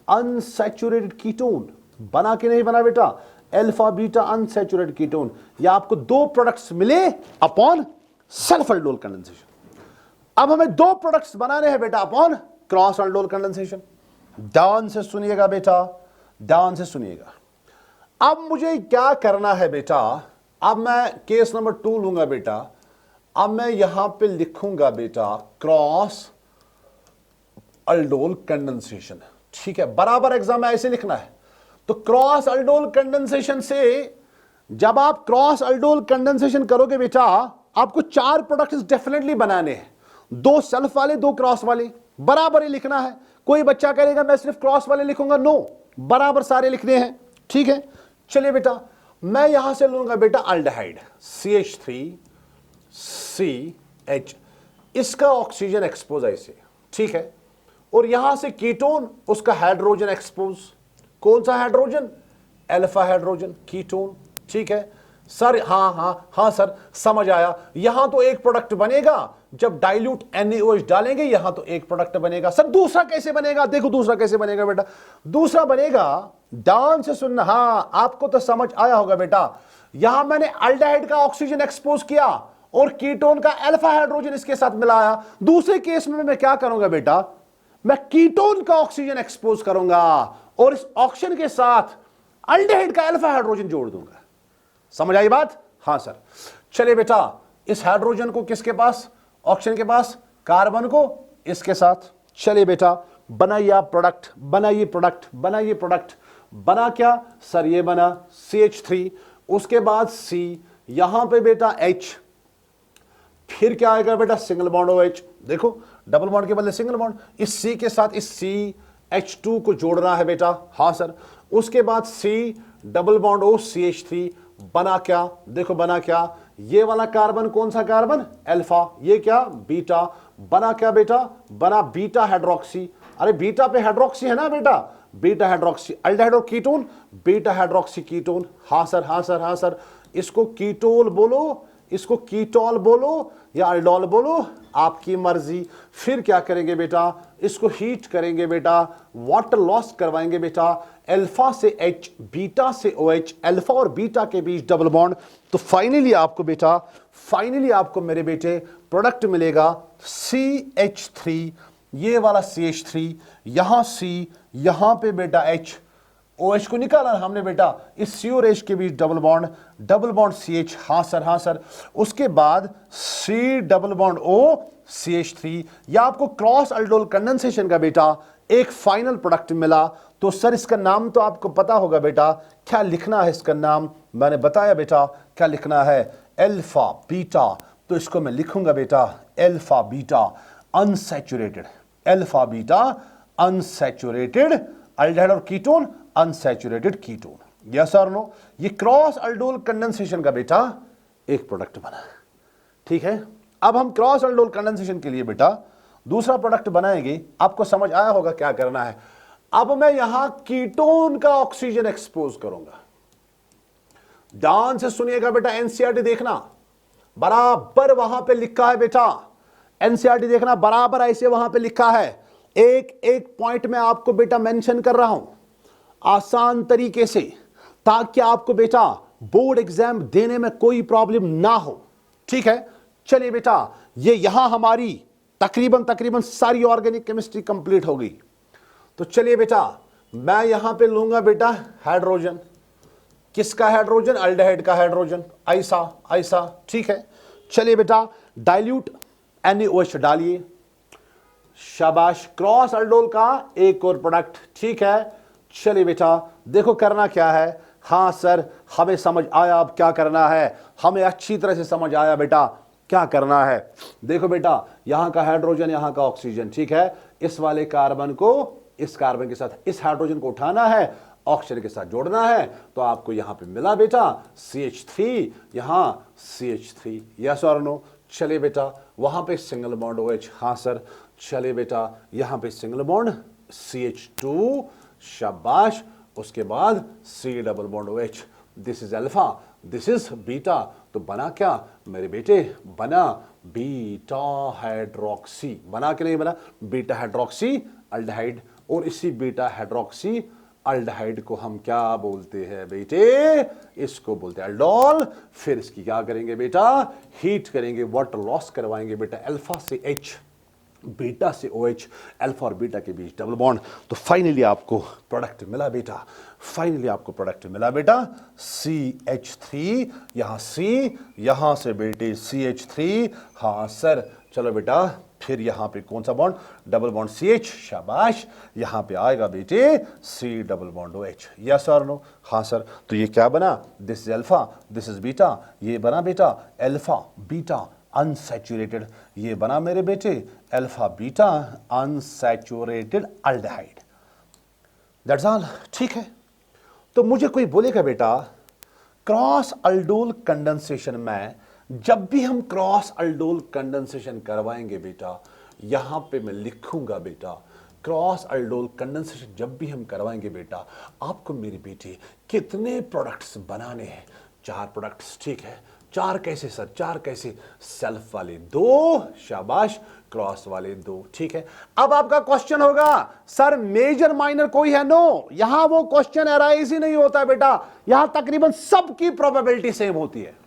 A: unsaturated ketone. बना कि नहीं बना बेटा? Alpha beta unsaturated ketone. या आपको दो प्रोडक्ट्स मिले अपॉन सेल्फ अल्डोल कंडेंसेशन। अब हमें दो प्रोडक्ट्स बनाने हैं बेटा अपॉन क्रॉस अल्डोल कंडेंसेशन। ध्यान से सुनिएगा बेटा, ध्यान से सुनिएगा। अब मुझे क्या करना है बेटा, अब मैं केस नंबर 2 लूंगा बेटा। अब मैं यहां पे लिखूंगा बेटा क्रॉस अल्डोल कंडेंसेशन, ठीक है, बराबर एग्जाम में ऐसे लिखना है। तो क्रॉस अल्डोल कंडेंसेशन से जब आप क्रॉस अल्डोल कंडेंसेशन करोगे बेटा, आपको 4 प्रोडक्ट्स डेफिनेटली बनाने हैं, 2 सेल्फ वाले 2 क्रॉस वाले, बराबर ही लिखना है। कोई बच्चा कहेगा मैं सिर्फ क्रॉस वाले लिखूंगा, नो, बराबर सारे लिखने हैं, ठीक है। चलिए बेटा मैं यहां से लूंगा बेटा अल्डिहाइड CH3CH, इसका ऑक्सीजन एक्सपोज ऐसे, ठीक है, और यहां से कीटोन, उसका हाइड्रोजन एक्सपोज, कौन सा हाइड्रोजन? अल्फा हाइड्रोजन कीटोन, ठीक है सर। हाँ सर समझ आया। यहां तो एक प्रोडक्ट बनेगा जब डाइल्यूट NaOH डालेंगे, यहां तो एक प्रोडक्ट बनेगा। सर दूसरा कैसे बनेगा? देखो दूसरा कैसे बनेगा बेटा, दूसरा बनेगा, ध्यान से सुनना, हाँ आपको तो समझ आया होगा बेटा। यहां मैंने अल्डिहाइड का ऑक्सीजन एक्सपोज किया और कीटोन का अल्फा हाइड्रोजन इसके साथ मिलाया। दूसरे केस में मैं क्या करूंगा बेटा, मैं कीटोन का ऑक्सीजन एक्सपोज करूंगा और इस ऑक्सीजन के साथ अल्डिहाइड का अल्फा हाइड्रोजन जोड़ दूंगा। समझ आई बात? हाँ सर। चलिए बेटा इस हाइड्रोजन को किसके पास, ऑक्सीजन के पास कार्बन को इसके साथ। चलिए बेटा बनाइए आप प्रोडक्ट, बनाइए प्रोडक्ट, बनाइए प्रोडक्ट। बना क्या सर? ये बना CH3, उसके बाद C, यहां पे बेटा H, फिर क्या आएगा बेटा सिंगल बॉन्ड OH। देखो डबल बॉन्ड के बदले सिंगल बॉन्ड, इस C के साथ इस CH2 को जोड़ना है बेटा। हाँ सर। उसके बाद C double bond O CH3, बना क्या? देखो बना क्या, ये वाला कार्बन कौन सा कार्बन? अल्फा, ये क्या बीटा। बना क्या बेटा? बना बीटा हाइड्रोक्सी। अरे बीटा पे हाइड्रोक्सी है ना बेटा, beta hydroxy aldehyde or ketone, beta hydroxy ketone. हाँ सर, हाँ सर, हाँ सर। इसको कीटोल बोलो, इसको कीटोल बोलो या अल्डोल बोलो, आपकी मर्जी। फिर क्या करेंगे बेटा? इसको हीट करेंगे बेटा, वाटर लॉस करवाएंगे बेटा, अल्फा से H, बीटा से OH, अल्फा और बीटा के बीच डबल बॉन्ड। तो फाइनली आपको बेटा, फाइनली आपको मेरे बेटे प्रोडक्ट मिलेगा CH3, ये वाला CH3, यहां C, यहां पे बेटा H, OH को निकाला हमने बेटा, इस C और H के बीच डबल बॉन्ड CH। हाँ सर, हाँ सर। उसके बाद C double bond O CH3, या आपको क्रॉस अल्डोल कंडेंसेशन का बेटा एक फाइनल प्रोडक्ट मिला। तो सर इसका नाम तो आपको पता होगा बेटा, क्या लिखना है इसका नाम? मैंने बताया बेटा क्या लिखना है, अल्फा बीटा। तो इसको मैं लिखूंगा बेटा alpha beta unsaturated, alpha beta unsaturated aldehyde or ketone, unsaturated ketone. Yes और नो? ये क्रॉस अल्डोल कंडेंसेशन का बेटा एक प्रोडक्ट बना। ठीक है, अब हम क्रॉस अल्डोल कंडेंसेशन के लिए बेटा दूसरा प्रोडक्ट बनाएंगे। आपको समझ आया होगा क्या करना है। अब मैं यहां कीटोन का ऑक्सीजन एक्सपोज करूंगा। ध्यान से सुनिएगा बेटा, एनसीईआरटी देखना, बराबर वहां पे लिखा है बेटा, एनसीईआरटी देखना, बराबर ऐसे वहां पे लिखा है। एक एक पॉइंट में आपको बेटा मेंशन कर रहा हूं आसान तरीके से, ताकि आपको बेटा बोर्ड एग्जाम देने में कोई प्रॉब्लम ना हो। ठीक है, चलिए बेटा, ये यहां हमारी तकरीबन सारी ऑर्गेनिक केमिस्ट्री कंप्लीट हो गई। तो चलिए बेटा, मैं यहां पे लूंगा बेटा हाइड्रोजन। किसका हाइड्रोजन? अल्डिहाइड का हाइड्रोजन, ऐसा ऐसा। ठीक है, चलिए बेटा डाइल्यूट NaOH डालिए। शाबाश, क्रॉस अल्डोल का एक और प्रोडक्ट। ठीक है, चलिए बेटा देखो करना क्या है। हाँ सर, हमें समझ आया अब क्या करना है, हमें अच्छी तरह से समझ आया बेटा क्या करना है। देखो बेटा, यहां का हाइड्रोजन, यहां का ऑक्सीजन। ठीक है, इस वाले कार्बन को इस कार्बन के साथ, इस हाइड्रोजन को उठाना है, ऑक्सीजन के साथ जोड़ना है। तो आपको यहां पे मिला बेटा CH3, यहां CH3। यस और नो? चलिए बेटा, वहां पे सिंगल बॉन्ड OH। हाँ सर। चलिए बेटा, यहां पे सिंगल बॉन्ड CH2, शाबाश। उसके बाद C double bond OH। This is alpha, this is beta. तो बना क्या मेरे बेटे? बना बीटा हाइड्रोक्सी। बना कि नहीं बना? Beta hydroxy aldehyde. और इसी बीटा हाइड्रोक्सी अल्डिहाइड को हम क्या बोलते हैं बेटे? इसको बोलते हैं अल्डोल। फिर इसकी क्या करेंगे बेटा? हीट करेंगे, वाटर लॉस करवाएंगे बेटा, अल्फा से H, बीटा से OH, अल्फा और बीटा के बीच डबल बॉन्ड। तो फाइनली आपको प्रोडक्ट मिला बेटा, फाइनली आपको प्रोडक्ट मिला बेटा CH3, यहां C, यहां से बेटे CH3। हाँ सर। चलो बेटा, फिर यहां पे कौन सा बॉन्ड? डबल बॉन्ड CH, शाबाश। यहां पे आएगा बेटे C double bond OH। Yes और नो? हाँ सर। तो ये क्या बना? This is alpha, this is beta. ये बना बेटा अल्फा बीटा अनसैचुरेटेड। ये बना मेरे बेटे alpha beta unsaturated aldehyde. That's all. ठीक है, तो मुझे कोई बोलेगा बेटा क्रॉस अल्डोल कंडेंसेशन में, जब भी हम क्रॉस अल्डोल कंडेंसेशन करवाएंगे बेटा, यहां पे मैं लिखूंगा बेटा क्रॉस अल्डोल कंडेंसेशन जब भी हम करवाएंगे बेटा, आपको मेरे बेटे कितने प्रोडक्ट्स बनाने हैं? 4 प्रोडक्ट्स। ठीक है, 4 कैसे सर? 4 कैसे? सेल्फ वाले 2, शाबाश, क्रॉस वाले 2। ठीक है, अब आपका क्वेश्चन होगा सर मेजर माइनर कोई है? नो, यहां वो क्वेश्चन अराइज ही नहीं होता बेटा, यहां तकरीबन सबकी प्रोबेबिलिटी सेम होती है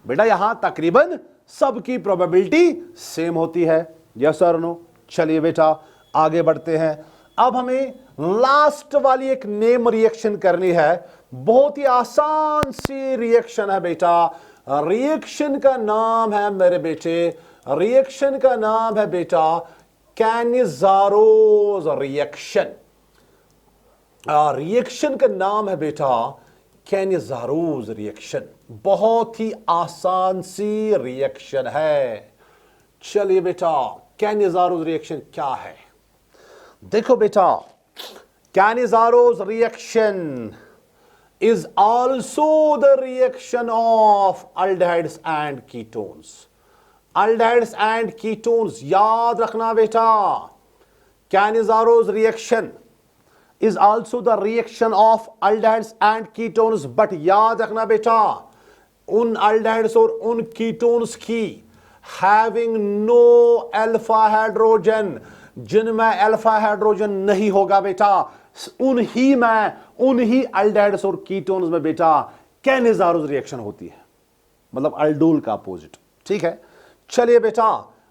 A: बेटा, यहां तकरीबन सबकी प्रोबेबिलिटी सेम होती है। यस और नो? चलिए बेटा आगे बढ़ते हैं। अब हमें लास्ट वाली एक नेम रिएक्शन करनी है, बहुत ही आसान सी रिएक्शन है बेटा। रिएक्शन का नाम है मेरे बेटे रिएक्शन का नाम है बेटा कैनिज़ारोस रिएक्शन। रिएक्शन का नाम है बेटा कैनिज़ारोस रिएक्शन। बहुत ही आसान सी रिएक्शन है। चलिए बेटा कैनिज़ारोस रिएक्शन क्या है? देखो बेटा, Cannizzaro's reaction is also the reaction of aldehydes and ketones. Aldehydes and ketones, याद रखना बेटा, कैनिज़ारोस reaction is also the reaction of aldehydes and ketones, but याद रखना बेटा, उन aldehydes और उन ketones की having no alpha hydrogen, जिनमें अल्फा हाइड्रोजन नहीं होगा बेटा, उन्हीं अल्डेहाइड्स और कीटोन्स में बेटा कैनिज़ारोस रिएक्शन होती है, मतलब अल्डोल का अपोजिट। ठीक है, चलिए बेटा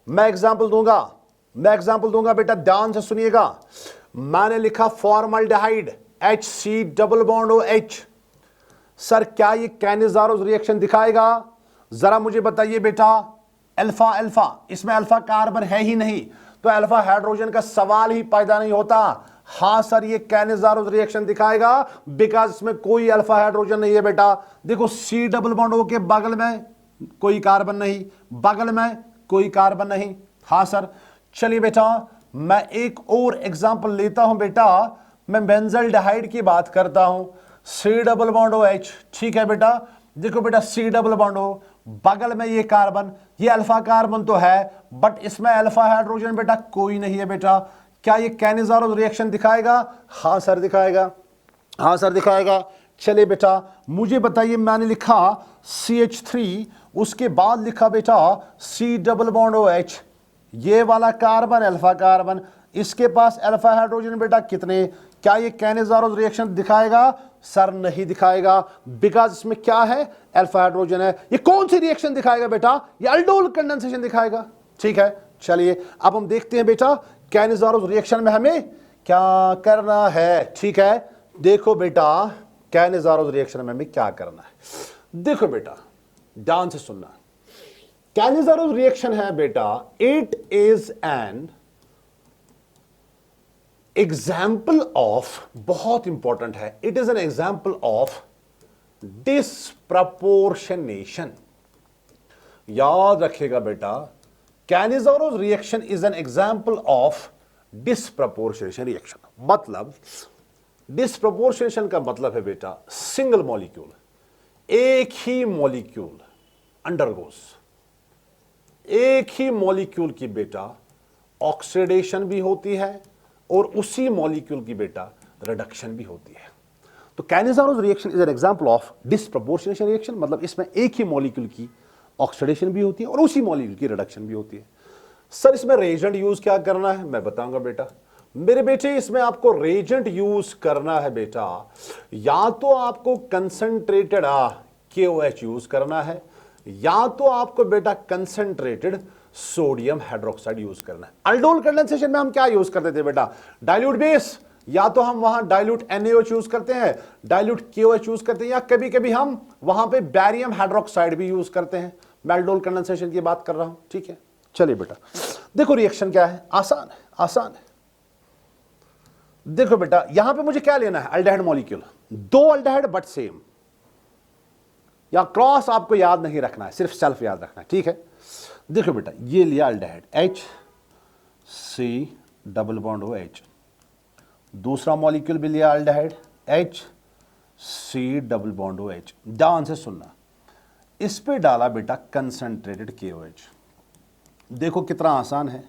A: मैं एग्जांपल दूंगा बेटा, ध्यान से सुनिएगा। मैंने लिखा formaldehyde HC double bond OH। Sir क्या ये कैनिज़ारोस रिएक्शन दिखाएगा? जरा मुझे बताइए बेटा। अल्फा अल्फा, इसमें अल्फा कार्बन है ही नहीं, तो अल्फा हाइड्रोजन का सवाल ही पैदा नहीं होता। हां सर ये कैनिज़ारोस रिएक्शन दिखाएगा बिकॉज इसमें कोई अल्फा हाइड्रोजन नहीं है बेटा। देखो C डबल बॉन्ड O के बगल में कोई कार्बन नहीं, बगल में कोई कार्बन नहीं। हां सर, चलिए बेटा मैं एक और एग्जांपल लेता हूं बेटा, मैं बेंजल्डिहाइड की बात करता हूं, C डबल बॉन्ड OH। ठीक है बेटा, देखो बेटा C डबल बॉन्ड O, बगल में ये कार्बन, ये अल्फा कार्बन तो है बट इसमें अल्फा हाइड्रोजन बेटा कोई नहीं है बेटा। क्या ये कैनिज़ारोस रिएक्शन दिखाएगा? हां सर दिखाएगा, हां सर दिखाएगा। चलिए बेटा मुझे बताइए, मैंने लिखा CH3, उसके बाद लिखा बेटा C डबल बॉन्ड OH, ये वाला कार्बन अल्फा कार्बन, इसके पास अल्फा हाइड्रोजन बेटा कितने? क्या ये कैनिज़ारोस रिएक्शन दिखाएगा? सर नहीं दिखाएगा, बिकॉज इसमें क्या है? अल्फा हाइड्रोजन है। ये कौन सी रिएक्शन दिखाएगा बेटा? ये अल्डोल कंडेंसेशन दिखाएगा। ठीक है, चलिए अब हम देखते हैं बेटा कैनिज़ारोस रिएक्शन में हमें क्या करना है। ठीक है, देखो बेटा कैनिज़ारोस रिएक्शन में हमें क्या करना है। देखो बेटा ध्यान से सुनना, कैनिज़ारोस रिएक्शन है बेटा, it is an example of, बहुत इंपॉर्टेंट है, it is an example of disproportionation. याद रखिएगा बेटा, Cannizzaro's reaction is an example of disproportionation reaction. मतलब डिस्प्रपोर्शनेशन का मतलब है बेटा सिंगल मॉलिक्यूल, एक ही मॉलिक्यूल अंडरगोस, एक ही मॉलिक्यूल की बेटा ऑक्सीडेशन भी होती है और उसी मॉलिक्यूल की बेटा रिडक्शन भी होती है। तो Cannizzaro's reaction is an example of disproportionation reaction, मतलब इसमें एक ही मॉलिक्यूल की ऑक्सीडेशन भी होती है और उसी मॉलिक्यूल की रिडक्शन भी होती है। सर इसमें रेजेंट यूज क्या करना है? मैं बताऊंगा बेटा। मेरे बेटे इसमें आपको रेजेंट यूज करना है बेटा, या तो आपको कंसंट्रेटेड KOH यूज करना है, या तो आपको बेटा कंसंट्रेटेड सोडियम हाइड्रोक्साइड यूज करना है। अल्डोल कंडेंसेशन में हम क्या यूज करते थे बेटा? डाइल्यूट बेस, या तो हम वहां डाइल्यूट NaOH यूज करते हैं, डाइल्यूट KOH यूज करते हैं, या कभी कभी हम वहां पे बैरियम हाइड्रोक्साइड भी यूज करते हैं। मैं अल्डोल कंडेंसेशन की बात कर रहा हूं। ठीक है, चलिए बेटा देखो रिएक्शन क्या है, आसान है, आसान है। देखो बेटा यहां पे मुझे क्या लेना है? अल्डेहाइड मॉलिक्यूल, दो अल्डेहाइड बट सेम, या क्रॉस आपको याद नहीं रखना है, सिर्फ सेल्फ याद रखना है। ठीक है, देखो बेटा ये लिया aldehyde HC double bond OH, दूसरा मॉलिक्यूल भी लिया aldehyde HC double bond OH। ध्यान से सुनना, इस पे डाला बेटा कंसंट्रेटेड KOH। देखो कितना आसान है,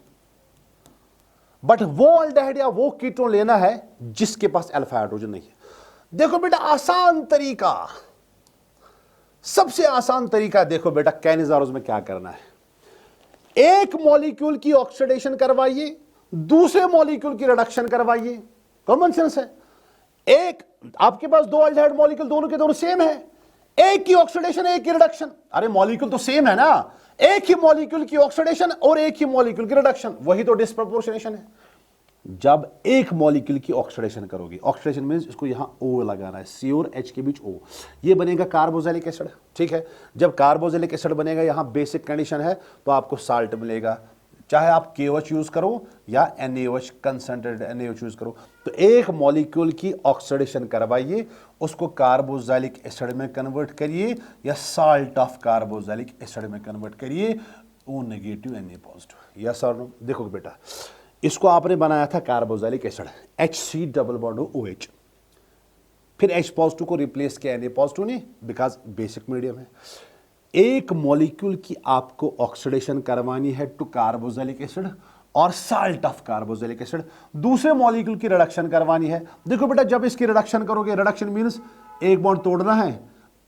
A: बट वो अल्डेहाइड या वो कीटोन लेना है जिसके पास अल्फा हाइड्रोजन नहीं है। देखो बेटा आसान तरीका, सबसे आसान तरीका। देखो बेटा कैनिज़ारोस में क्या करना है, एक मॉलिक्यूल की ऑक्सीडेशन करवाइए, दूसरे मॉलिक्यूल की रिडक्शन करवाइए। कॉमन सेंस है। एक आपके पास दो अल्डेहाइड मॉलिक्यूल, दोनों के दोनों सेम है, एक की ऑक्सीडेशन एक की रिडक्शन। अरे मॉलिक्यूल तो सेम है ना, एक ही मॉलिक्यूल की ऑक्सीडेशन और एक ही मॉलिक्यूल की रिडक्शन, वही तो डिस्प्रपोर्शनेशन है। जब एक मॉलिक्यूल की ऑक्सीडेशन करोगे, ऑक्सीडेशन मींस इसको यहां O लगाना है, C और H के बीच O, ये बनेगा कार्बोक्सिलिक एसिड। ठीक है, जब कार्बोक्सिलिक एसिड बनेगा, यहां बेसिक कंडीशन है तो आपको साल्ट मिलेगा, चाहे आप KOH यूज करो या NaOH, कंसंट्रेटेड NaOH यूज करो। तो एक मॉलिक्यूल की ऑक्सीडेशन करवाइए, उसको कार्बोक्सिलिक एसिड में कन्वर्ट करिए या साल्ट ऑफ कार्बोक्सिलिक एसिड में कन्वर्ट करिए, O negative Na positive. Yes और नो? देखो बेटा, इसको आपने बनाया था carboxylic acid, HC double bond OH, फिर H पॉजिटिव को रिप्लेस किया Na पॉजिटिव ने, बिकॉज बेसिक मीडियम है। एक मॉलिक्यूल की आपको ऑक्सीडेशन करवानी है टू कार्बोक्सिलिक एसिड और साल्ट ऑफ कार्बोक्सिलिक एसिड, दूसरे मॉलिक्यूल की रिडक्शन करवानी है। देखो बेटा, जब इसकी रिडक्शन करोगे, रिडक्शन मींस एक बॉन्ड तोड़ना है,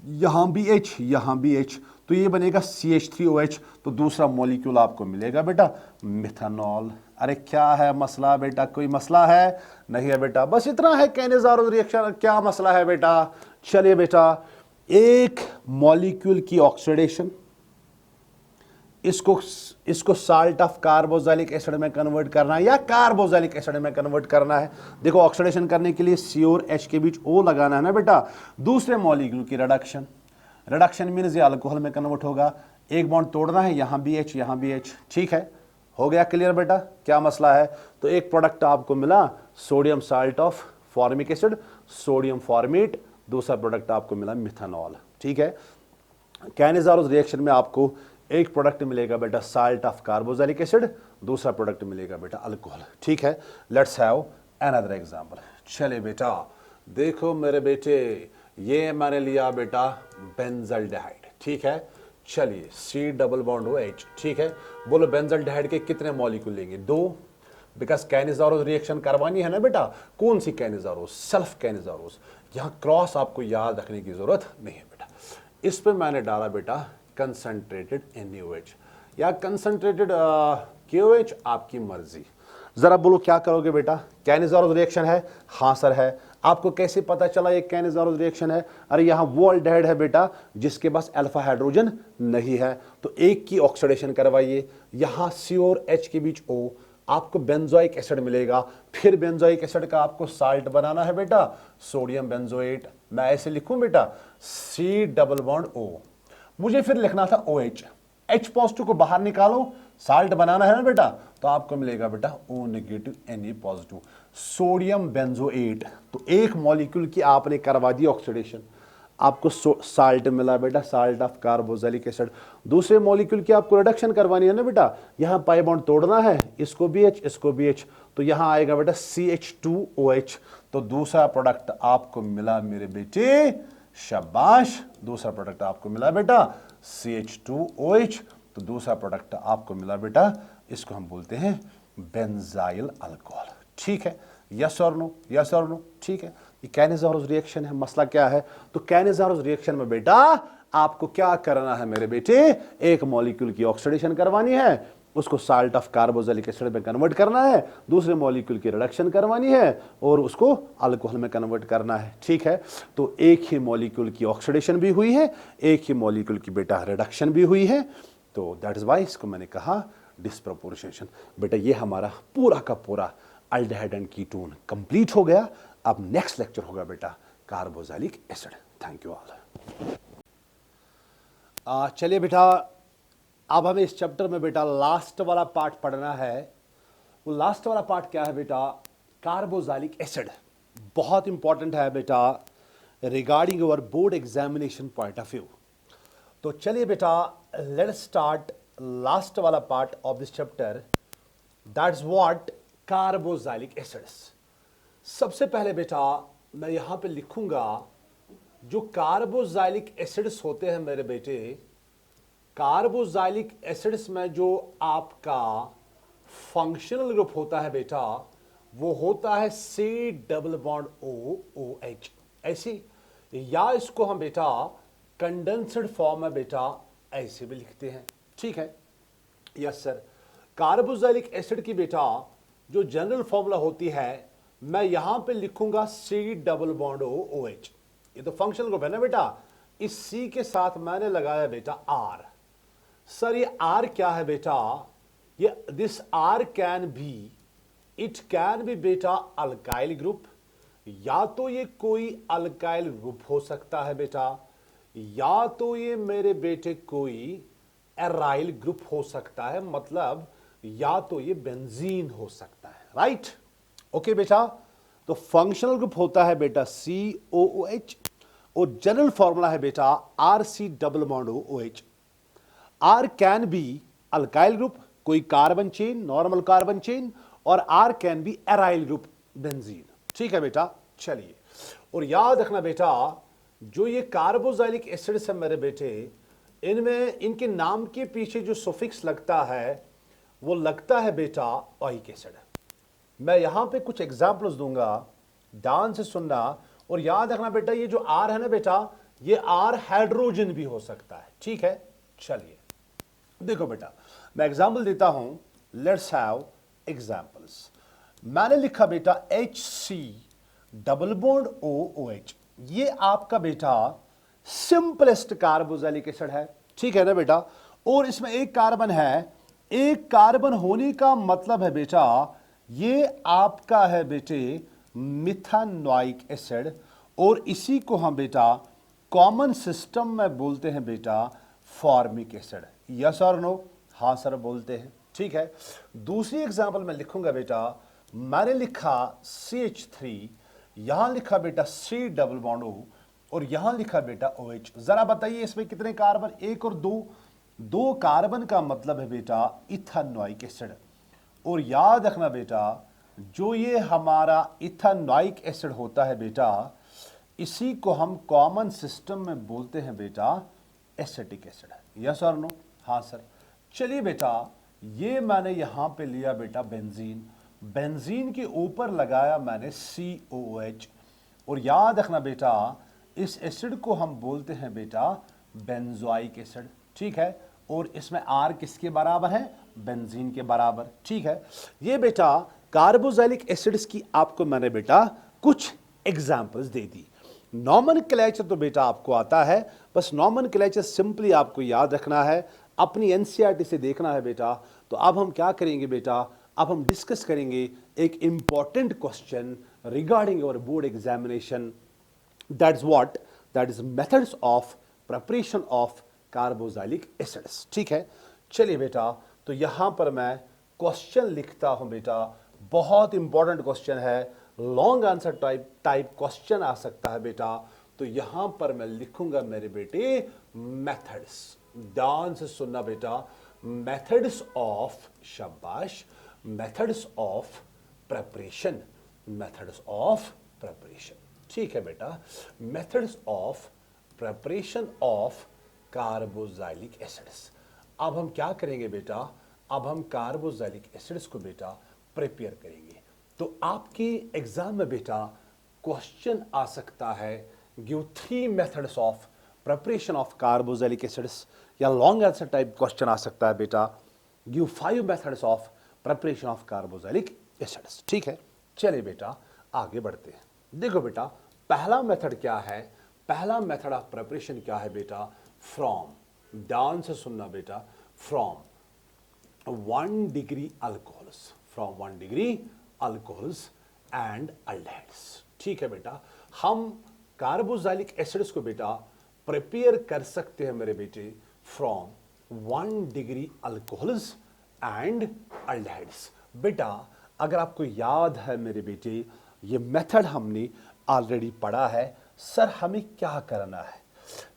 A: यहां भी H यहां भी H, तो ये बनेगा CH3OH, तो दूसरा मॉलिक्यूल आपको मिलेगा बेटा मिथानॉल। अरे क्या है मसला बेटा, कोई मसला है? नहीं है बेटा, बस इतना है काइनेज़ारो रिएक्शन। क्या मसला है बेटा? चलिए बेटा, एक मॉलिक्यूल की ऑक्सीडेशन, इसको साल्ट ऑफ कार्बोक्सिलिक एसिड में कन्वर्ट करना है या कार्बोक्सिलिक एसिड में कन्वर्ट करना है। देखो, ऑक्सीडेशन करने के लिए C और H के बीच O लगाना है ना बेटा। दूसरे मॉलिक्यूल की रिडक्शन, रिडक्शन मींस ये अल्कोहल में कन्वर्ट होगा, एक बॉन्ड तोड़ना है, यहां भी H यहां भी H। ठीक है, हो गया क्लियर बेटा? क्या मसला है? तो एक प्रोडक्ट आपको मिला sodium salt of formic acid, sodium format, दूसरा प्रोडक्ट आपको मिला मिथानॉल। ठीक है, काइनेज़ारो रिएक्शन में आपको एक प्रोडक्ट मिलेगा बेटा साल्ट ऑफ कार्बोक्सिलिक एसिड, दूसरा प्रोडक्ट मिलेगा बेटा अल्कोहल। ठीक है, लेट्स हैव अनदर एग्जांपल। चले बेटा, देखो मेरे बेटे, ये मैंने लिया बेटा बेंजल्डिहाइड। ठीक है, चलिए C डबल बॉन्ड OH। ठीक है, बोलो बेंजल्डिहाइड के कितने मॉलिक्यूल लेंगे? 2, बिकॉज काइनेज़ारो रिएक्शन करवानी है ना बेटा। कौन सी काइनेज़ारो? सेल्फ काइनेज़ारो। यहां क्रॉस आपको याद रखने की जरूरत नहीं है बेटा। इस पे मैंने डाला बेटा कंसंट्रेटेड NaOH या कंसंट्रेटेड KOH, आपकी मर्जी। जरा बोलो क्या करोगे बेटा? काइनेज़ारो रिएक्शन है? हाँ सर है। आपको कैसे पता चला ये काइनेज़ारो रिएक्शन है? अरे यहां वो अल्डिहाइड है बेटा जिसके पास अल्फा हाइड्रोजन नहीं है, तो एक की ऑक्सीडेशन करवाइए, यहां C और H के बीच O, आपको बेंजोइक एसिड मिलेगा। फिर बेंजोइक एसिड का आपको साल्ट बनाना है बेटा सोडियम बेंजोएट। मैं ऐसे लिखूं बेटा C डबल बॉन्ड O, मुझे फिर लिखना था OH, H पॉजिटिव को बाहर निकालो, साल्ट बनाना है ना बेटा, तो आपको मिलेगा बेटा O negative Na positive, sodium benzoate. तो एक मॉलिक्यूल की आपने करवा दी ऑक्सीडेशन, आपको साल्ट मिला बेटा, साल्ट ऑफ कार्बोक्सिलिक एसिड। दूसरे मॉलिक्यूल की आपको रिडक्शन करवानी है ना बेटा, यहां पाई बॉन्ड तोड़ना है, इसको भी H इसको भी H, तो यहां आएगा बेटा CH2OH। तो दूसरा प्रोडक्ट आपको मिला मेरे बेटे, शाबाश, दूसरा प्रोडक्ट आपको मिला बेटा CH2OH। तो दूसरा प्रोडक्ट आपको मिला बेटा, इसको हम बोलते हैं बेंजाइल अल्कोहल। ठीक है, यस और नो? यस और नो? ठीक है, ये काइनेज़ारो रिएक्शन है। मसला क्या है? तो काइनेज़ारो रिएक्शन में बेटा आपको क्या करना है मेरे बेटे? एक मॉलिक्यूल की ऑक्सीडेशन करवानी है, उसको साल्ट ऑफ कार्बोक्सिलिक एसिड में कन्वर्ट करना है, दूसरे मॉलिक्यूल की रिडक्शन करवानी है और उसको अल्कोहल में कन्वर्ट करना है। ठीक है, तो एक ही मॉलिक्यूल की ऑक्सीडेशन भी हुई है, एक ही मॉलिक्यूल की बेटा रिडक्शन भी हुई है, तो दैट इज वाई इसको मैंने कहा डिस्प्रोपोर्शनेशन। बेटा ये हमारा पूरा का पूरा अल्डिहाइड एंड कीटोन कंप्लीट हो गया। अब नेक्स्ट लेक्चर होगा बेटा carboxylic acid. Thank you all. चलिए बेटा, अब हमें इस चैप्टर में बेटा लास्ट वाला पार्ट पढ़ना है। वो लास्ट वाला पार्ट क्या है बेटा? Carboxylic acid. बहुत इंपॉर्टेंट है बेटा regarding our board examination point of view. तो चलिए बेटा, लेट्स स्टार्ट लास्ट वाला part of this chapter, that's what carboxylic acids. सबसे पहले बेटा मैं यहां पे लिखूंगा जो कार्बोक्सिलिक एसिड्स होते हैं मेरे बेटे, कार्बोक्सिलिक एसिड्स में जो आपका फंक्शनल ग्रुप होता है बेटा, वो होता है C डबल बॉन्ड OH। ऐसी, या इसको हम बेटा कंडेंस्ड फॉर्म में बेटा ऐसे भी लिखते हैं। ठीक है, यस सर। कार्बोक्सिलिक एसिड की बेटा जो जनरल फॉर्मूला होती है, मैं यहां पे लिखूंगा C डबल बॉन्ड OH। ये तो फंक्शनल ग्रुप है ना बेटा, इस C के साथ मैंने लगाया बेटा R। सर ये R क्या है बेटा? ये this R can B it can be बेटा अल्काइल ग्रुप, या तो ये कोई अल्काइल ग्रुप हो सकता है बेटा, या तो ये मेरे बेटे कोई एराइल ग्रुप हो सकता है, मतलब या तो ये बेंजीन हो सकता है। राइट, ओके बेटा। तो फंक्शनल ग्रुप होता है बेटा COOH और जनरल फॉर्मूला है बेटा RC double bond OH। R can be alkyl group, कोई carbon chain, normal carbon chain, और R can be aryl group, benzene. ठीक है बेटा, चलिए। और याद रखना बेटा, जो ये कार्बोक्सिलिक एसिड्स है मेरे बेटे, इनमें इनके नाम के पीछे जो सुफिक्स लगता है वो लगता है बेटा ओइक एसिड। मैं यहां पे कुछ एग्जांपल्स दूंगा, ध्यान से सुनना। और याद रखना बेटा, ये जो R है ना बेटा, ये R हाइड्रोजन भी हो सकता है। ठीक है, चलिए देखो बेटा, मैं एग्जांपल देता हूं। Let's have examples. मैंने लिखा बेटा HC डबल बॉन्ड OOH, ये आपका बेटा सिंपलेस्ट कार्बोक्सिलिक एसिड है। ठीक है ना बेटा, और इसमें एक कार्बन है। एक कार्बन होने का मतलब है बेटा ये आपका है बेटे मिथानोइक एसिड, और इसी को हम बेटा कॉमन सिस्टम में बोलते हैं बेटा फॉर्मिक एसिड। यस और नो? हाँ सर बोलते हैं। ठीक है, दूसरी एग्जांपल में लिखूंगा बेटा, मैंने लिखा CH3, यहां लिखा बेटा C डबल बॉन्ड O, और यहां लिखा बेटा OH। जरा बताइए इसमें कितने कार्बन? एक और दो कार्बन का मतलब है बेटा इथानोइक एसिड। और याद रखना बेटा, जो ये हमारा इथानोइक एसिड होता है बेटा, इसी को हम कॉमन सिस्टम में बोलते हैं बेटा एसिटिक एसिड। यस और नो? हाँ सर। चलिए बेटा, ये मैंने यहां पे लिया बेटा बेंजीन, बेंजीन के ऊपर लगाया मैंने COOH, और याद रखना बेटा इस एसिड को हम बोलते हैं बेटा बेंजोइक एसिड। ठीक है, और इसमें R किसके बराबर है? बेंजीन के बराबर। ठीक है, ये बेटा कार्बोक्सिलिक एसिड्स की आपको मैंने बेटा कुछ एग्जांपल्स दे दी। नॉमेनक्लेचर तो बेटा आपको आता है, बस नॉमेनक्लेचर सिंपली आपको याद रखना है, अपनी NCERT से देखना है बेटा। तो अब हम क्या करेंगे बेटा, अब हम डिस्कस करेंगे एक important question regarding your board examination. That's what? That is methods of preparation of carboxylic acids. ठीक है, चलिए बेटा, तो यहां पर मैं क्वेश्चन लिखता हूं बेटा, बहुत इंपॉर्टेंट क्वेश्चन है, लॉन्ग आंसर टाइप क्वेश्चन आ सकता है बेटा। तो यहां पर मैं लिखूंगा मेरे बेटे मेथड्स, ध्यान से सुनना बेटा, मेथड्स ऑफ, शाबाश, methods of preparation, methods of preparation. ठीक है बेटा, methods of preparation of carboxylic acids. अब हम क्या करेंगे बेटा, अब हम कार्बोक्सिलिक एसिड्स को बेटा प्रिपेयर करेंगे। तो आपके एग्जाम में बेटा क्वेश्चन आ सकता है, give 3 methods of preparation of carboxylic acids, या लॉन्ग आंसर टाइप क्वेश्चन आ सकता है बेटा, give 5 methods of preparation of carboxylic acids. ठीक है, चलिए बेटा आगे बढ़ते हैं। देखो बेटा, पहला मेथड क्या है? पहला मेथड ऑफ प्रिपरेशन क्या है बेटा? फ्रॉम, ध्यान से सुनना बेटा, from 1 degree alcohols, from 1 degree alcohols and aldehydes. ठीक है बेटा, हम कार्बोक्सिलिक एसिड्स को बेटा प्रिपेयर कर सकते हैं मेरे बेटे फ्रॉम 1 डिग्री अल्कोहल्स एंड अल्डेहाइड्स। बेटा अगर आपको याद है मेरे बेटे, ये मेथड हमने ऑलरेडी पढ़ा है। सर हमें क्या करना है?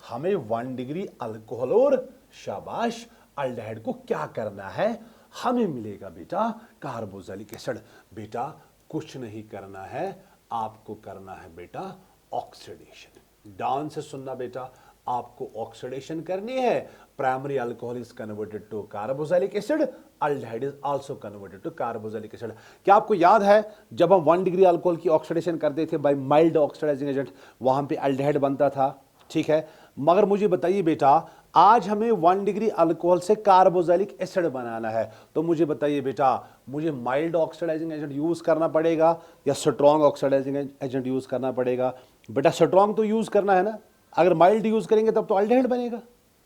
A: हमें 1 डिग्री अल्कोहल और शाबाश अल्डेहाइड को क्या करना है? हमें मिलेगा बेटा कार्बोक्सिलिक एसिड। बेटा कुछ नहीं करना है, आपको करना है बेटा ऑक्सीडेशन। ध्यान से सुनना बेटा, आपको ऑक्सीडेशन करनी है। Primary alcohol is converted to carboxylic acid, aldehyde is also converted to carboxylic acid. क्या आपको याद है जब हम 1 डिग्री अल्कोहल की ऑक्सीडेशन करते थे बाय माइल्ड ऑक्सीडाइजिंग एजेंट, वहां पे अल्डेहाइड बनता था? ठीक है, मगर मुझे बताइए बेटा, आज हमें 1 डिग्री अल्कोहल से कार्बोक्सिलिक एसिड बनाना है, तो मुझे बताइए बेटा, मुझे माइल्ड ऑक्सीडाइजिंग एजेंट यूज करना पड़ेगा या स्ट्रॉन्ग ऑक्सीडाइजिंग एजेंट यूज करना पड़ेगा? बेटा स्ट्रॉन्ग तो यूज करना है ना, अगर माइल्ड यूज करेंगे तब तो अल्डेहाइड बनेगा।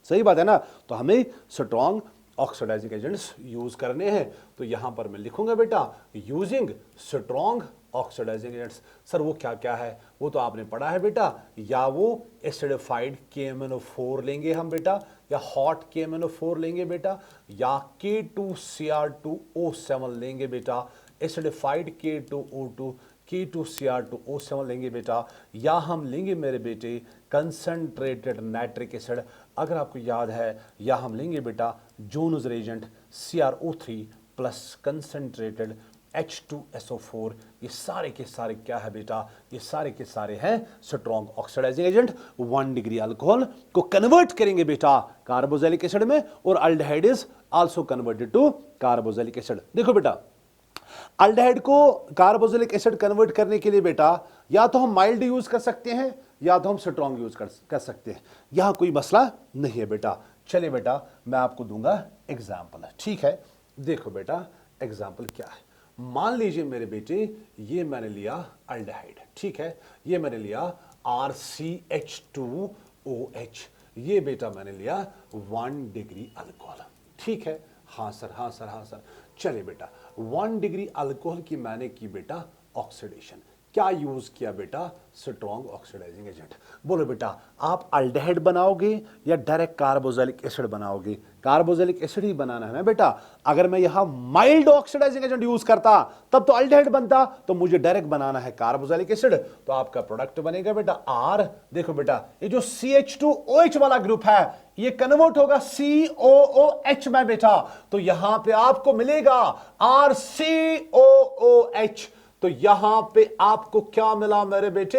A: सही बात है ना? तो हमें स्ट्रॉन्ग ऑक्सीडाइजिंग एजेंट्स यूज करने हैं, तो यहां पर मैं लिखूंगा बेटा using strong oxidizing agents. Sir वो क्या क्या है, वो तो आपने पढ़ा है बेटा, या वो एसिडिफाइड KMnO4 लेंगे हम बेटा, या हॉट KMnO4 लेंगे बेटा, या K2Cr2O7 लेंगे बेटा, एसिडिफाइड K2O2 K2Cr2O7 लेंगे बेटा, या हम लेंगे मेरे बेटे कंसंट्रेटेड नाइट्रिक एसिड, अगर आपको याद है, या हम लेंगे बेटा Jones Regent CrO3 plus concentrated H2SO4। ये सारे के सारे क्या है बेटा, ये सारे के सारे हैं strong oxidizing agent. 1 degree alcohol को कन्वर्ट करेंगे बेटा कार्बोक्सिलिक एसिड में, और aldehyde is also converted to carboxylic acid. देखो बेटा अल्डिहाइड को कार्बोक्सिलिक एसिड कन्वर्ट करने के लिए बेटा या तो हम माइल्ड यूज कर सकते हैं या तो हम स्ट्रॉन्ग यूज कर सकते हैं, यहां कोई मसला नहीं है बेटा। चलिए बेटा मैं आपको दूंगा एग्जाम्पल, ठीक है। देखो बेटा एग्जाम्पल क्या है, मान लीजिए मेरे बेटे ये मैंने लिया अल्डिहाइड, ठीक है, ये मैंने लिया RCH2OH, ये बेटा मैंने लिया 1 डिग्री अल्कोहल, ठीक है। हाँ सर, हाँ सर, हाँ सर। चलिए बेटा 1 डिग्री अल्कोहल की मैंने की बेटा ऑक्सीडेशन, क्या यूज किया बेटा, स्ट्रॉन्ग ऑक्सीडाइजिंग एजेंट। बोलो बेटा आप अल्डिहाइड बनाओगे या डायरेक्ट कार्बोक्सिलिक एसिड बनाओगे, कार्बोक्सिलिक एसिड ही बनाना है ना बेटा। अगर मैं यहां माइल्ड ऑक्सीडाइजिंग एजेंट यूज करता तब तो अल्डिहाइड बनता, तो मुझे डायरेक्ट बनाना है कार्बोक्सिलिक एसिड, तो आपका प्रोडक्ट बनेगा बेटा R। देखो बेटा ये जो CH2OH वाला ग्रुप है ये कन्वर्ट होगा COOH में बेटा, तो यहां पे आपको मिलेगा RCOOH। तो यहां पे आपको क्या मिला मेरे बेटे,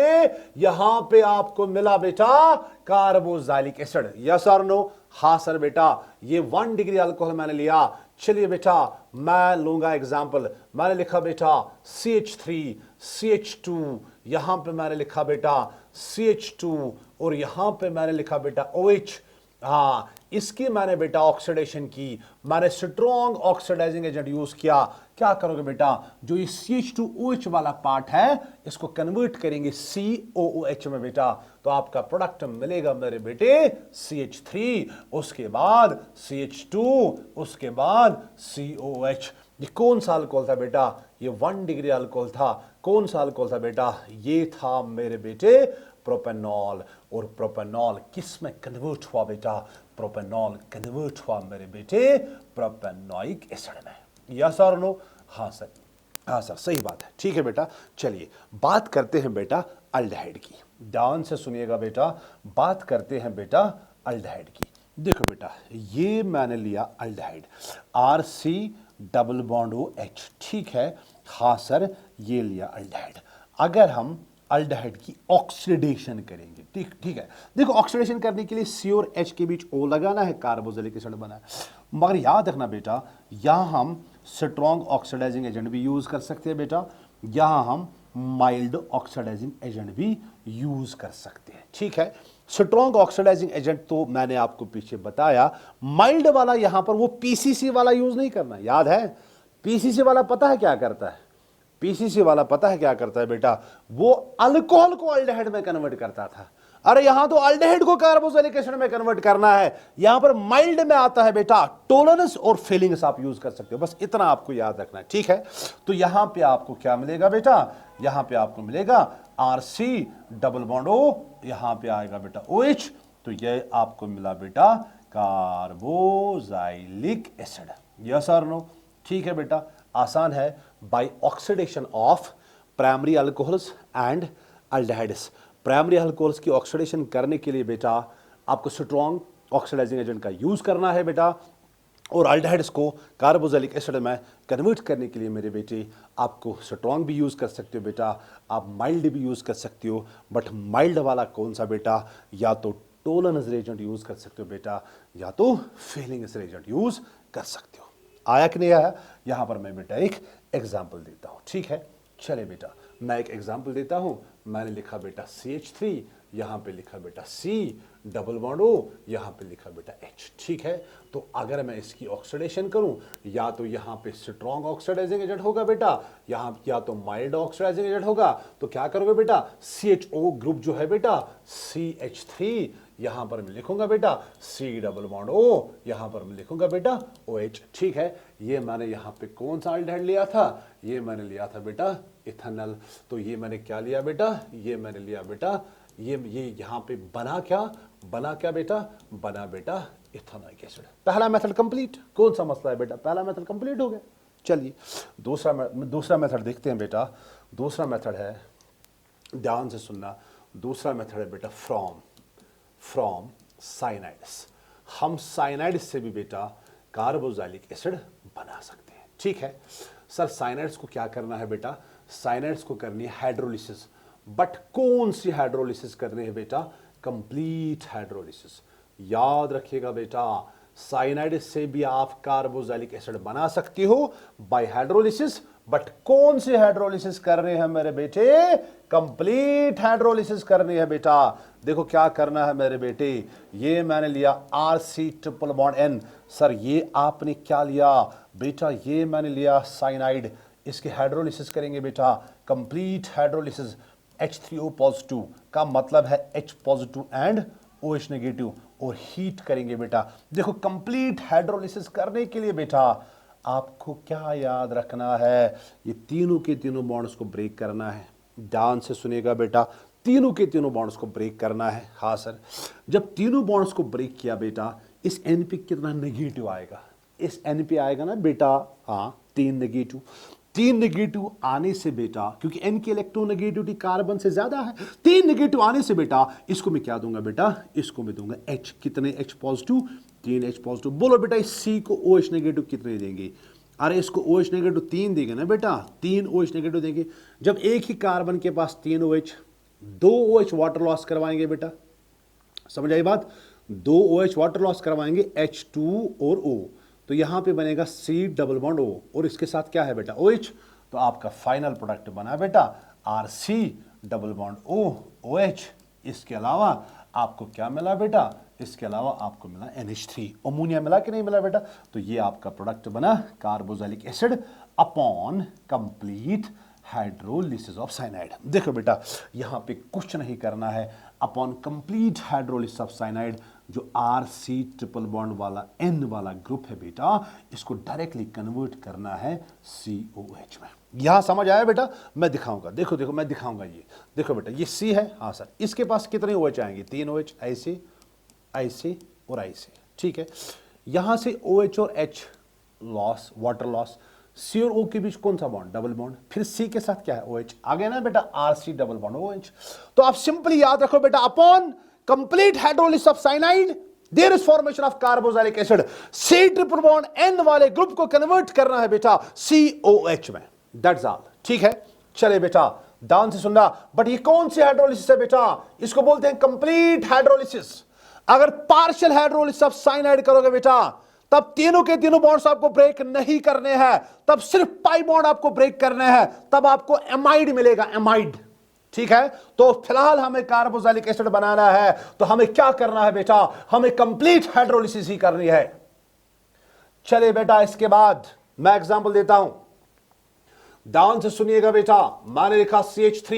A: यहां पे आपको मिला बेटा कार्बोक्सिलिक एसिड। यस और नो, हाँ सर बेटा ये 1 डिग्री अल्कोहल मैंने लिया। चलिए बेटा मैं लूंगा एग्जांपल, मैंने लिखा बेटा CH3 CH2, यहां पे मैंने लिखा बेटा CH2 और यहां पे मैंने लिखा बेटा OH। हाँ इसकी मैंने बेटा ऑक्सीडेशन की, मैंने स्ट्रॉन्ग ऑक्सीडाइजिंग एजेंट यूज किया। क्या करोगे बेटा, जो ये CH2OH वाला पार्ट है इसको कन्वर्ट करेंगे COOH में बेटा, तो आपका प्रोडक्ट मिलेगा मेरे बेटे CH3, उसके बाद CH2, उसके बाद COOH। ये कौन सा अल्कोहल था बेटा, ये 1 डिग्री अल्कोहल था। कौन सा अल्कोहल था बेटा, ये था मेरे बेटे प्रोपेनॉल। और प्रोपेनॉल किस में कन्वर्ट हुआ बेटा, प्रोपेनॉल कन्वर्ट हुआ मेरे बेटे प्रोपेनोइक एसिड में। यस और नो, हाँ सर, हाँ सर सही बात है, ठीक है बेटा। चलिए बात करते हैं बेटा अल्डिहाइड की, ध्यान से सुनिएगा बेटा, बात करते हैं बेटा अल्डिहाइड की। देखो बेटा ये मैंने लिया अल्डिहाइड RC≡OH, ठीक है। हाँ सर ये लिया अल्डिहाइड। अगर हम अल्डिहाइड की ऑक्सीडेशन करेंगे, ठीक है। देखो ऑक्सीडेशन करने के लिए C और H के बीच O लगाना है, कार्बोक्सिलिक एसिड बना है। मगर याद रखना बेटा यहां हम स्ट्रॉन्ग ऑक्सीडाइजिंग एजेंट भी यूज कर सकते हैं बेटा, यहां हम माइल्ड ऑक्सीडाइजिंग एजेंट भी यूज कर सकते हैं, ठीक है। स्ट्रॉन्ग ऑक्सीडाइजिंग एजेंट तो मैंने आपको पीछे बताया, माइल्ड वाला यहां पर वो PCC वाला यूज नहीं करना, याद है। PCC वाला पता है क्या करता है, PCC वाला पता है क्या करता है बेटा, वो अल्कोहल को अल्डिहाइड में कन्वर्ट करता था। अरे यहां तो अल्डिहाइड को कार्बोक्सिलिक एसिड में कन्वर्ट करना है, यहां पर माइल्ड में आता है बेटा टोलरेंस और फीलिंग्स आप यूज कर सकते हो, बस इतना आपको याद रखना है, ठीक है। तो यहां पे आपको क्या मिलेगा बेटा, यहां पे आपको मिलेगा RC≡O, यहां पे आएगा बेटा OH, तो ये आपको मिला बेटा कार्बोक्सिलिक एसिड। यस और नो, ठीक है बेटा, आसान है। By oxidation of primary alcohols and aldehydes, primary alcohols की ऑक्सीडेशन करने के लिए बेटा आपको स्ट्रॉन्ग ऑक्सीडाइजिंग एजेंट का यूज करना है बेटा, और अल्डिहाइड्स को कार्बोक्सिलिक एसिड में कन्वर्ट करने के लिए मेरे बेटे आपको स्ट्रॉन्ग भी यूज कर सकते हो बेटा, आप माइल्ड भी यूज कर सकते हो। बट माइल्ड वाला कौन सा बेटा, या तो टोलरेंस रेजेंट यूज कर सकते हो बेटा, या तो फीलिंग्स रेजेंट यूज कर सकते हो। आया कि नहीं आया, यहां पर मैं बेटा एक एग्जाम्पल देता हूं, ठीक है। चले बेटा मैं एक एग्जाम्पल देता हूं, मैंने लिखा बेटा CH3, यहां पे लिखा बेटा C≡O, यहां पे लिखा बेटा H, ठीक है। तो अगर मैं इसकी ऑक्सीडेशन करूं, या तो यहां पे स्ट्रॉन्ग ऑक्सीडाइजिंग एजेंट होगा बेटा, यहां या तो माइल्ड ऑक्सीडाइजिंग एजेंट होगा, तो क्या करोगे बेटा CHO ग्रुप जो है बेटा CH3, यहां पर मैं लिखूंगा बेटा सी डबल बॉन्ड ओ, यहां पर मैं लिखूंगा बेटा OH। ठीक है, ये मैंने यहां पे कौन सा अल्डिहाइड लिया था, ये मैंने लिया था बेटा इथेनॉल। तो ये मैंने क्या लिया बेटा, ये मैंने लिया बेटा ये यहां पे बना क्या बेटा, बना बेटा इथेनॉइक एसिड। पहला मेथड कंप्लीट। कौन सा मसला है बेटा, पहला मेथड कंप्लीट हो गया। चलिए दूसरा मेथड देखते हैं बेटा। दूसरा मेथड है, ध्यान से सुनना, दूसरा मेथड है बेटा फ्रॉम साइनाइड्स। हम साइनाइड से भी बेटा कार्बोक्सिलिक एसिड बना सकते हैं। ठीक है सर, साइनाइड्स को क्या करना है बेटा, साइनाइड्स को करनी है हाइड्रोलिसिस। बट कौन सी हाइड्रोलिसिस करनी है बेटा, कंप्लीट हाइड्रोलिसिस। याद रखिएगा बेटा, साइनाइड से भी आप कार्बोक्सिलिक एसिड बना सकती हो बाय हाइड्रोलिसिस, बट कौन सी हाइड्रोलिसिस करनी है मेरे बेटे, कंप्लीट हाइड्रोलिसिस करनी है बेटा। देखो क्या करना है मेरे बेटे, ये मैंने लिया RC triple bond N। Sir ये आपने क्या लिया बेटा, ये मैंने लिया साइनाइड, इसकी हाइड्रोलिसिस करेंगे बेटा, कंप्लीट हाइड्रोलिसिस। H3O पॉजिटिव का मतलब है H positive and OH negative, और हीट करेंगे बेटा। देखो कंप्लीट हाइड्रोलिसिस करने के लिए बेटा आपको क्या याद रखना है, ये तीनों के तीनों बॉन्ड्स को ब्रेक करना है। ध्यान से सुनिएगा बेटा, तीनों के तीनों बॉन्ड्स को ब्रेक करना है। हाँ सर, जब तीनों बॉन्ड्स को ब्रेक किया बेटा, इस N पे कितना नेगेटिव आएगा, इस N पे आएगा ना बेटा, हाँ 3 नेगेटिव आने से बेटा, क्योंकि N की इलेक्ट्रोनेगेटिविटी कार्बन से ज्यादा है, 3 नेगेटिव आने से बेटा इसको मैं क्या दूंगा बेटा, इसको मैं दूंगा H। कितने H पॉजिटिव, 3 H पॉजिटिव। बोलो बेटा इस C को OH नेगेटिव कितने देंगे, अरे इसको OH नेगेटिव 3 देंगे ना बेटा, 3 OH नेगेटिव देंगे। जब एक ही कार्बन के पास 3 OH, 2 OH वाटर लॉस करवाएंगे बेटा, समझ आई बात, 2 OH वाटर लॉस करवाएंगे H2 और O, तो यहां पे बनेगा C डबल बॉन्ड O, और इसके साथ क्या है बेटा OH। तो आपका फाइनल प्रोडक्ट बना बेटा RC double bond O OH। इसके अलावा आपको क्या मिला बेटा, इसके अलावा आपको मिला NH3, अमोनिया मिला कि नहीं मिला बेटा। तो ये आपका प्रोडक्ट बना carboxylic acid upon complete hydrolysis of cyanide. देखो बेटा यहां पे कुछ नहीं करना है, upon complete hydrolysis of cyanide जो RC ट्रिपल बॉन्ड वाला N वाला ग्रुप है बेटा, इसको डायरेक्टली कन्वर्ट करना है COH में। यहां समझ आया बेटा, मैं दिखाऊंगा, देखो मैं दिखाऊंगा। ये देखो बेटा ये C है, हाँ सर, इसके पास कितने OH आएंगे, 3 OH, ऐसे और ऐसे। ठीक है, यहां से OH और H loss, water loss, C और O के बीच कौन सा बॉन्ड, डबल बॉन्ड, फिर C के साथ क्या है OH, आ गया ना बेटा RC डबल बॉन्ड OH। तो आप सिंपली याद रखो बेटा, upon complete hydrolysis of cyanide there is formation of carboxylic acid, C triple bond N वाले ग्रुप को कन्वर्ट करना है बेटा COH में, दैट्स ऑल। ठीक है, चले बेटा ध्यान से सुनना। बट ये कौन सी हाइड्रोलिसिस है बेटा, इसको बोलते हैं कंप्लीट हाइड्रोलिसिस। अगर पार्शियल हाइड्रोलिसिस ऑफ साइनाइड करोगे बेटा, तब तीनों के तीनों बॉन्ड्स आपको ब्रेक नहीं करने हैं, तब सिर्फ पाई बॉन्ड आपको ब्रेक करने हैं, तब आपको एमाइड मिलेगा, एमाइड। ठीक है, तो फिलहाल हमें कार्बोक्सिलिक एसिड बनाना है, तो हमें क्या करना है बेटा, हमें कंप्लीट हाइड्रोलिसिस ही करनी है। चले बेटा इसके बाद मैं एग्जांपल देता हूं, ध्यान से सुनिएगा बेटा। मैंने लिखा CH3,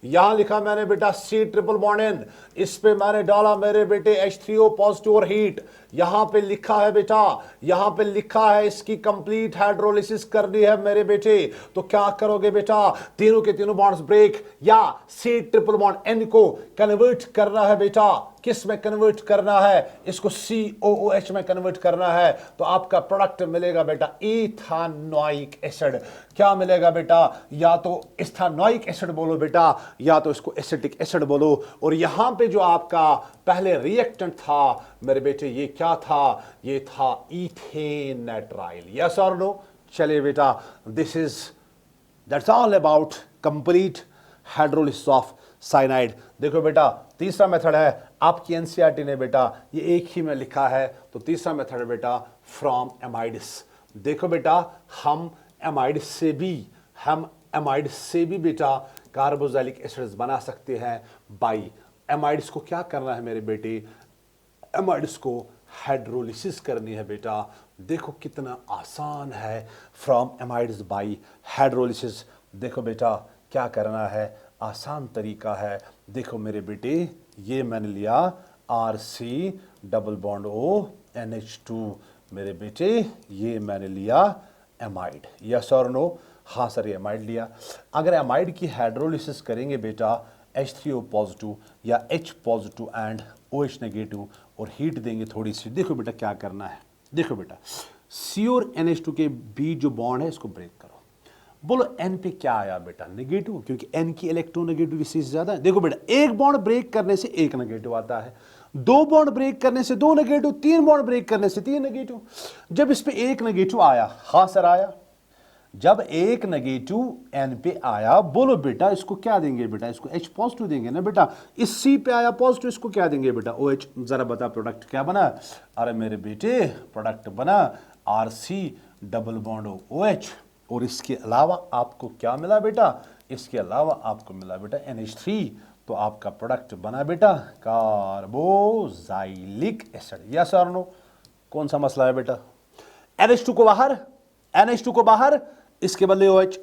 A: यहां लिखा मैंने बेटा C ट्रिपल बॉन्ड N, इस पे मैंने डाला मेरे बेटे H3O पॉजिटिव और हीट। यहां पे लिखा है बेटा, यहां पे लिखा है इसकी कंप्लीट हाइड्रोलिसिस करनी है मेरे बेटे। तो क्या करोगे बेटा, तीनों के तीनों बॉन्ड्स ब्रेक, या C ट्रिपल बॉन्ड N को कन्वर्ट करना है बेटा, किस में कन्वर्ट करना है, इसको COOH में कन्वर्ट करना है। तो आपका प्रोडक्ट मिलेगा बेटा इथानोइक एसिड। क्या मिलेगा बेटा, या तो इथानोइक एसिड बोलो बेटा, या तो इसको एसिटिक एसिड बोलो। और यहां पे जो आपका पहले रिएक्टेंट था मेरे बेटे, ये क्या था, ये था इथेनेट्राइल। यस और नो। चलिए बेटा, that's all about complete hydrolysis of cyanide. देखो बेटा तीसरा मेथड है, आपकी एनसीईआरटी ने बेटा ये एक ही में लिखा है, तो तीसरा मेथड है बेटा फ्रॉम एमाइड्स। देखो बेटा हम एमाइड से भी बेटा कार्बोक्सिलिक एसिड्स बना सकते हैं बाई एमाइड्स को क्या करना है मेरे बेटे, एमाइड्स को हाइड्रोलिसिस करनी है बेटा। देखो कितना आसान है, फ्रॉम एमाइड्स बाई हाइड्रोलिसिस। देखो बेटा क्या करना है, आसान तरीका है। देखो मेरे बेटे ये मैंने लिया RC double bond O NH2 मेरे बेटे ये मैंने लिया एमाइड। यस और नो? हाँ सर ये एमाइड लिया। अगर एमाइड की हाइड्रोलिसिस करेंगे बेटा H3O पॉजिटिव या H positive and OH negative और हीट देंगे थोड़ी सी। देखो बेटा क्या करना है, देखो बेटा C और NH2 के बीच जो बॉन्ड है इसको ब्रेक करो। बोलो N पे क्या आया बेटा? नेगेटिव, क्योंकि N की इलेक्ट्रोनेगेटिविटी ज्यादा है। देखो बेटा एक बॉन्ड ब्रेक करने से एक नेगेटिव आता है, दो बॉन्ड ब्रेक करने से दो नेगेटिव, तीन बॉन्ड ब्रेक करने से तीन नेगेटिव। जब इस पे एक नेगेटिव आया, हाँ सर आया, जब एक नेगेटिव N पे आया, बोलो बेटा इसको क्या देंगे बेटा? इसको H पॉजिटिव देंगे ना बेटा। इस C पे आया पॉजिटिव, इसको क्या देंगे बेटा? OH। जरा बता प्रोडक्ट क्या बना? अरे मेरे बेटे प्रोडक्ट बना RC डबल बॉन्ड OH। और इसके अलावा आपको क्या मिला बेटा? इसके अलावा आपको मिला बेटा NH3। तो आपका प्रोडक्ट बना बेटा कार्बोक्सिलिक एसिड। यस और नो? कौन सा मसला है बेटा? NH2 को बाहर, NH2 को बाहर, इसके बदले OH।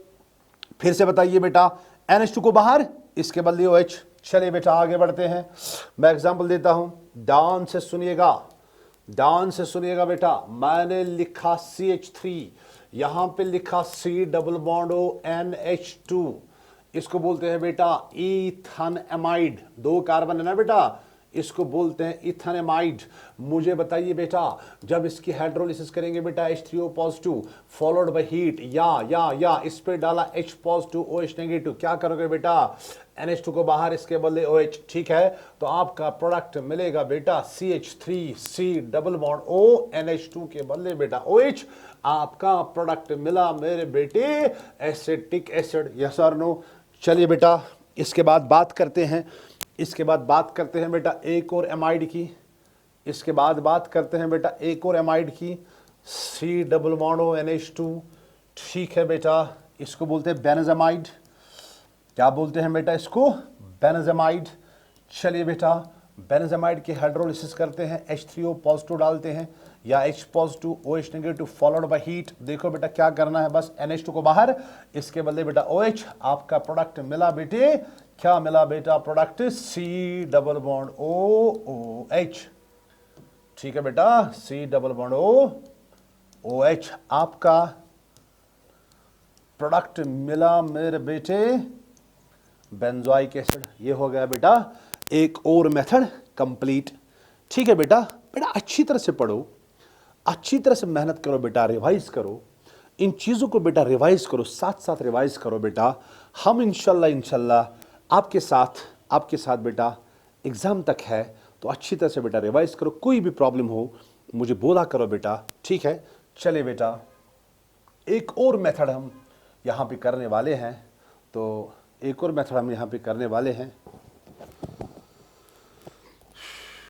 A: फिर से बताइए बेटा, NH2 को बाहर, इसके बदले OH। चलिए बेटा आगे बढ़ते हैं, मैं एग्जांपल देता हूं, ध्यान से सुनिएगा, ध्यान से सुनिएगा बेटा। मैंने लिखा CH3, यहां पे लिखा C double bond O NH2, इसको बोलते हैं बेटा इथानएमाइड। दो कार्बन है ना बेटा, इसको बोलते हैं इथानएमाइड। मुझे बताइए बेटा जब इसकी हाइड्रोलिसिस करेंगे बेटा H3O positive followed by heat, या इस पे डाला H पॉजिटिव OH नेगेटिव, क्या करोगे बेटा? NH2 को बाहर, इसके बदले OH। ठीक है, तो आपका प्रोडक्ट मिलेगा बेटा CH3C double bond O NH2 के बदले बेटा OH। आपका प्रोडक्ट मिला मेरे बेटे एसिटिक एसिड। यस और नो? चलिए बेटा इसके बाद बात करते हैं, इसके बाद बात करते हैं बेटा एक और एमाइड की, इसके बाद बात करते हैं बेटा एक और एमाइड की, C double bond O NH2। ठीक है बेटा, इसको बोलते हैं बेंजामाइड। क्या बोलते हैं बेटा इसको? बेंजामाइड। चलिए बेटा बेंजामाइड की हाइड्रोलिसिस करते हैं, H3O पॉजिटिव डालते हैं या H positive OH negative followed by heat. देखो बेटा क्या करना है, बस NH2 को बाहर, इसके बदले बेटा OH। आपका प्रोडक्ट मिला बेटे, क्या मिला बेटा? Product C double bond OH। ठीक है बेटा, C डबल बॉन्ड OH। आपका प्रोडक्ट मिला मेरे बेटे बेंजोइक एसिड। ये हो गया बेटा एक और मेथड कंप्लीट। ठीक है बेटा, बेटा अच्छी तरह से पढ़ो, अच्छी तरह से मेहनत करो बेटा, रिवाइज करो इन चीज़ों को बेटा, रिवाइज करो, साथ साथ रिवाइज करो बेटा। हम इंशाल्लाह आपके साथ बेटा एग्ज़ाम तक है, तो अच्छी तरह से बेटा रिवाइज करो। कोई भी प्रॉब्लम हो मुझे बोला करो बेटा, ठीक है? चलिए बेटा एक और मेथड हम यहाँ पे करने वाले हैं, तो एक और मेथड हम यहाँ पे करने वाले हैं।